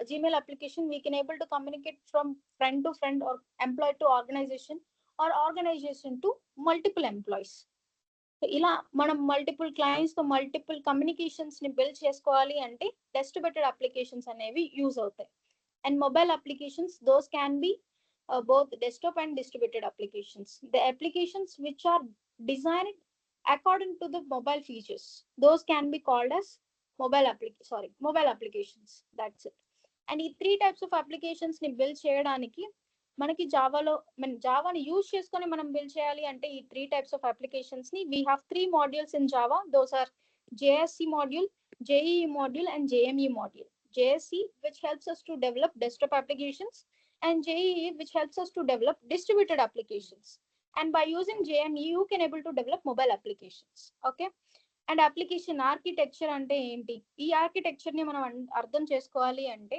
Gmail application we can able to communicate from friend to friend or employee to organization or organization to multiple employees. So ఇలా మనం multiple clients తో multiple communications ని build చేసుకోవాలి అంటే distributed applications అనేవి use అవుతాయి. And mobile applications those can be both desktop and distributed applications. The applications which are designed according to the mobile features, those can be called as mobile applications. That's it. And ఈ 3 types of applications ని build చేయడానికి మనకి జావాని use చేసుకొని మనం build చేయాలి అంటే ఈ 3 types of applications ని we have 3 modules in Java. Those are JSC module, JEE module and JME module. JSC which helps us to develop desktop applications and JEE which helps us to develop distributed applications. And by using JME you can able to develop mobile applications. Okay? And application architecture అంటే ఏంటి? ఈ architecture ని మనం అర్థం చేసుకోవాలి అంటే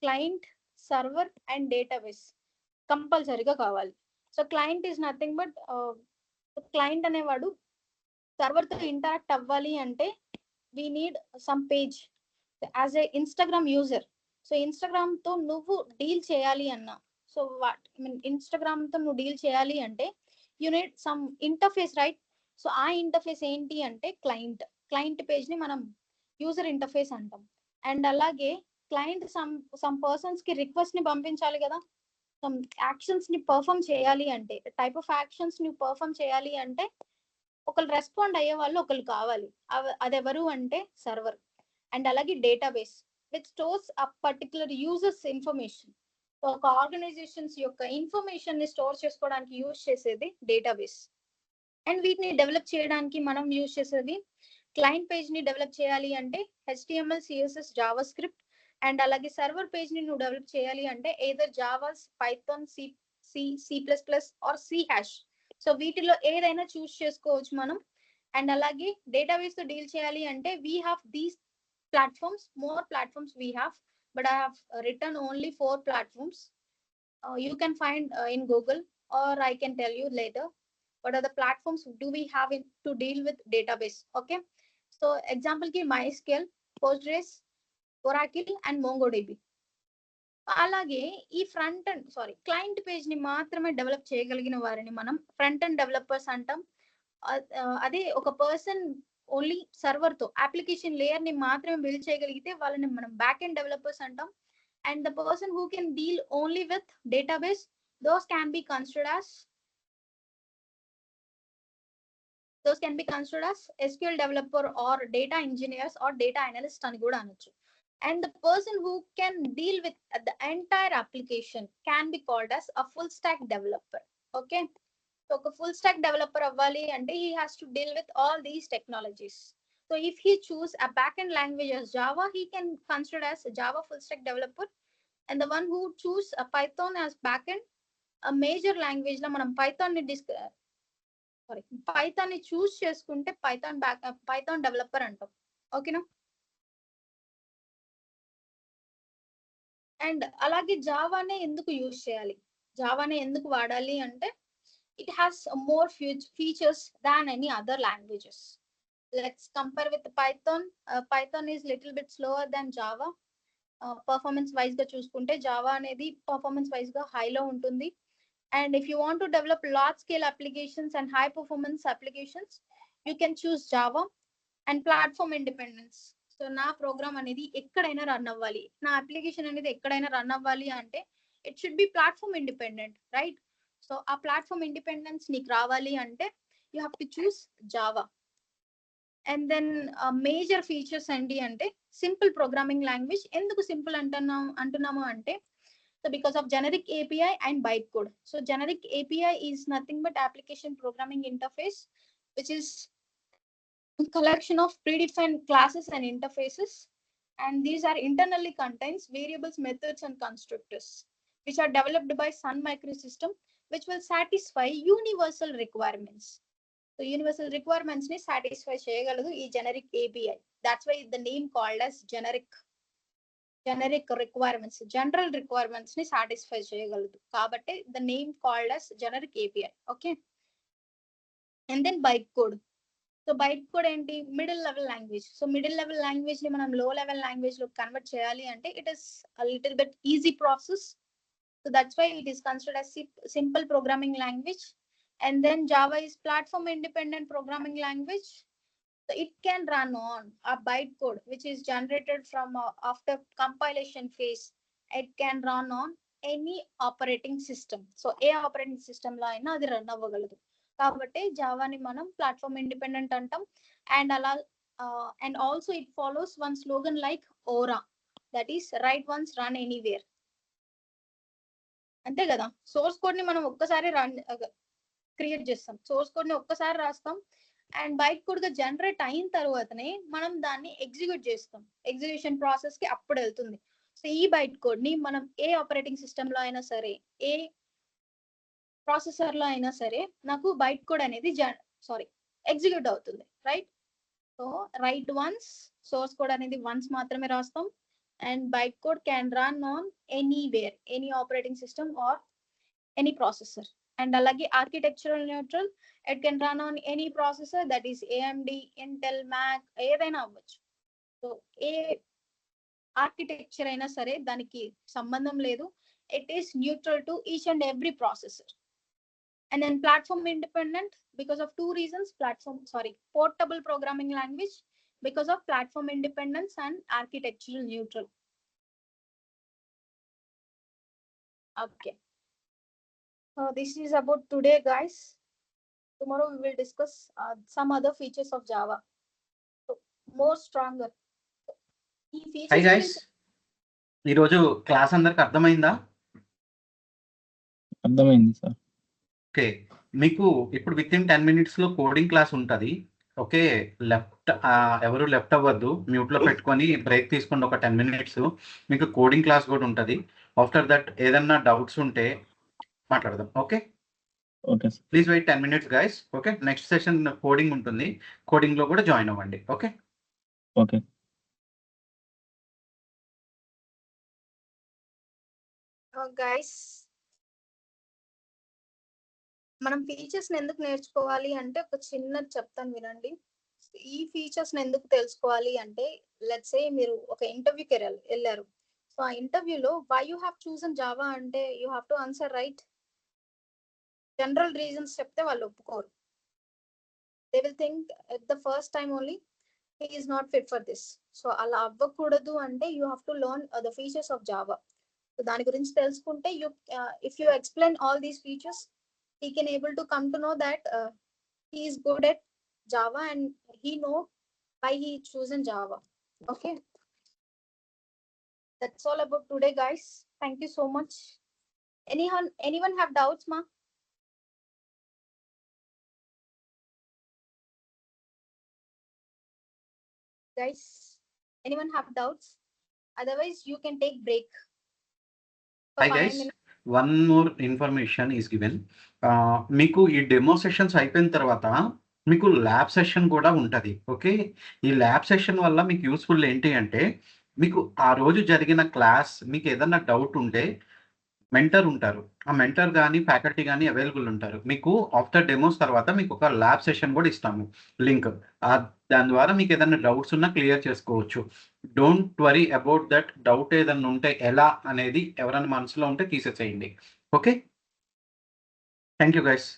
client, server and database కంపల్సరీగా కావాలి. So client is nothing but client అనేవాడు సర్వర్ తో ఇంటరాక్ట్ అవ్వాలి అంటే we need some page. As a Instagram user, so Instagram తో నువ్వు డీల్ చేయాలి అన్నా, సో ఇన్స్టాగ్రామ్ తో నువ్వు డీల్ చేయాలి అంటే you need some interface, right? So ఆ ఇంటర్ఫేస్ ఏంటి అంటే క్లయింట్ పేజ్ ని మనం యూజర్ ఇంటర్ఫేస్ అంటాం. అండ్ అలాగే క్లయింట్ సమ్ పర్సన్స్ కి రిక్వెస్ట్ ని పంపించాలి కదా, సమ్ యాక్షన్స్ ని పర్ఫామ్ చేయాలి అంటే, టైప్ ఆఫ్ యాక్షన్స్ ని పర్ఫామ్ చేయాలి అంటే ఒకళ్ళు రెస్పాండ్ అయ్యే వాళ్ళు ఒకళ్ళు కావాలి. అదెవరు అంటే సర్వర్. అండ్ అలాగే database which stores a particular users information. ఒక ఆర్గనైజేషన్స్ యొక్క ఇన్ఫర్మేషన్ ని స్టోర్ చేసుకోవడానికి యూజ్ చేసేది డేటాబేస్. అండ్ వీటిని డెవలప్ చేయడానికి మనం యూజ్ చేసేది క్లయింట్ పేజ్ ని డెవలప్ చేయాలి అంటే HTML, CSS, JavaScript. And అలాగే సర్వర్ పేజ్ ని నువ్వు డెవలప్ చేయాలి అంటే either Java's, Python, C++ or C#. So వీటిలో ఏదైనా చూస్ చేసుకోవచ్చు మనం. అండ్ అలాగే డేటాబేస్ తో డీల్ చేయాలి అంటే we have these platforms, more platforms we have, but I have written only 4 platforms. You can find in Google, or I can tell you later what are the platforms do we have to deal with database. Okay, so example ki MySQL, Postgres, Oracle and MongoDB. అలాగే ఈ client page ని మాత్రమే develop చేయగలిగిన వారిని మనం front end developers అంటాం. అదే ఒక పర్సన్ ఓన్లీ సర్వర్ తో అప్లికేషన్ లేయర్ ని మాత్రమే బిల్డ్ చేయగలిగితే వాళ్ళని మనం బ్యాక్ ఎండ్ డెవలపర్స్ అంటాం. And the person who can deal only with database those can be considered as SQL developer or data engineers or data analyst అని కూడా అనొచ్చు. And the person who can deal with the entire application can be called as a full stack developer. Okay, so ఒక full stack developer అవ్వాలి అంటే he has to deal with all these technologies. So if he choose a backend language as Java, he can consider as a Java full stack developer. And the one who choose a Python as backend, a major language లో మనం Python ని చూస్ చేసుకుంటే Python developer అంటాం. ఓకేనా? And అలాగే జావానే ఎందుకు use చేయాలి, జావానే ఎందుకు వాడాలి అంటే it has more features than any other languages. Let's compare with Python. Python is little bit slower than Java. Performance wise గా చూసుకుంటే జావా అనేది పర్ఫార్మెన్స్ వైజ్ గా హైలో ఉంటుంది. And if you want to develop large scale applications and high performance applications, you can choose Java. And platform independence. So నా programme అనేది ఎక్కడైనా run అవ్వాలి, నా అప్లికేషన్ అనేది ఎక్కడైనా రన్ అవ్వాలి అంటే it should be platform independent, right? So ఆ ప్లాట్ఫామ్ ఇండిపెండెన్స్ నీకు రావాలి అంటే you have to choose Java. And then major features ఏంటి అంటే సింపుల్ ప్రోగ్రామింగ్ లాంగ్వేజ్. ఎందుకు సింపుల్ అంటున్నాము అంటే so because of generic API and byte code. So generic API is nothing but application programming interface which is collection of predefined classes and interfaces, and these are internally contains variables, methods and constructors which are developed by Sun Microsystem, which will satisfy universal requirements. So universal requirements ni satisfy cheyagaladu ee generic API. That's why the name called as generic requirements, general requirements ni satisfy cheyagaladu kabatte the name called as generic API. Okay, and then bytecode. So byte code ఏంటి? Middle level language. So middle level language ని మనం low level language లో convert చేయాలి అంటే it is a little bit easy process. So that's why it is considered as simple programming language. And then Java is platform independent programming language. So it can run on a bytecode which is generated from after compilation phase. It can run on any operating system. So ఏ operating system లో అయినా అది run అవ్వగలదు. కాబట్టి జావాని మనం platform independent అంటాం. And అలా and also it follows one slogan like ఓరా, that is write once run anywhere. అంతే కదా? సోర్స్ కోడ్ ని మనం ఒక్కసారి క్రియేట్ చేస్తాం, సోర్స్ కోడ్ ని ఒక్కసారి రాస్తాం అండ్ బైట్ కోడ్ గా జనరేట్ అయిన తర్వాతనే మనం దాన్ని ఎగ్జిక్యూట్ చేస్తాం. ఎగ్జిక్యూషన్ ప్రాసెస్ కి అప్పుడు వెళ్తుంది. సో ఈ బైట్ కోడ్ ని మనం ఏ ఆపరేటింగ్ సిస్టమ్ లో అయినా సరే, ఏ ప్రాసెసర్ లో అయినా సరే నాకు బైట్ కోడ్ అనేది ఎగ్జిక్యూట్ అవుతుంది, right? So write once, source code అనేది వన్స్ మాత్రమే రాస్తాం and byte code can run on anywhere, any operating system or any processor. And అలాగే architectural neutral, it can run on any processor, that is AMD, Intel, Mac, ఏదైనా అవ్వచ్చు. So ఏ architecture అయినా సరే దానికి సంబంధం లేదు. It is neutral to each and every processor. And then platform independent because of two reasons. Portable programming language because of platform independence and architectural neutral. Okay, so this is about today, guys. Tomorrow we will discuss some other features of Java. So more stronger. Hi guys, ఈ రోజు class అందరికి అర్థమైందా? అర్థమైంది sir. Okay, మీకు ఇప్పుడు with in 10 minutes లో coding class ఉంటుంది. Okay, ఎవరు లెఫ్ట్ అవ్వద్దు, మ్యూట్లో పెట్టుకొని బ్రేక్ తీసుకోండి ఒక 10 minutes. మీకు కోడింగ్ క్లాస్ కూడా ఉంటుంది. ఆఫ్టర్ దట్ ఏదన్నా డౌట్స్ ఉంటే మాట్లాడదాం. Okay okay sir. Please wait 10 minutes guys. Okay, next session coding ఉంటుంది, కోడింగ్లో కూడా జాయిన్ అవ్వండి. ఓకే ఓకే గైస్, మనం ఫీచర్స్ ఎందుకు నేర్చుకోవాలి అంటే ఒక చిన్నది చెప్తాను వినండి. ఈ ఫీచర్స్ ఎందుకు తెలుసుకోవాలి అంటే లెట్స్ సే మీరు ఒక ఇంటర్వ్యూకి వెళ్ళారు. సో ఆ ఇంటర్వ్యూలో why you have chosen Java అంటే you have to answer right. General reasons చెప్తే వాళ్ళు ఒప్పుకోరు. They will think at the first time only he is not fit for this. So అలా అవ్వకూడదు అంటే you have to learn the features of Java. So దాని గురించి తెలుసుకుంటే if you explain all these features, he can able to come to know that he is good at Java and he know why he chosen Java. Okay, that's all about today, guys. Thank you so much. Anyone have doubts, ma? Guys, anyone have doubts? Otherwise, you can take break. For Hi 5 guys, minutes. One more information is given. మీకు ఈ demo sessions అయిపోయిన తర్వాత మీకు lab session కూడా ఉంటుంది. Okay, ఈ lab session వల్ల మీకు యూస్ఫుల్ ఏంటి అంటే, మీకు ఆ రోజు జరిగిన క్లాస్ మీకు ఏదన్నా డౌట్ ఉంటే మెంటర్ ఉంటారు. ఆ మెంటర్ కానీ ఫ్యాకల్టీ కానీ అవైలబుల్ ఉంటారు. మీకు ఆఫ్టర్ డెమోస్ తర్వాత మీకు ఒక ల్యాబ్ సెషన్ కూడా ఇస్తాము లింక్. దాని ద్వారా మీకు ఏదైనా డౌట్స్ ఉన్నా క్లియర్ చేసుకోవచ్చు. Don't worry about that. Doubt ఏదన్నా ఉంటే ఎలా అనేది ఎవరైనా మనసులో ఉంటే తీసేసేయండి. Okay, thank you guys.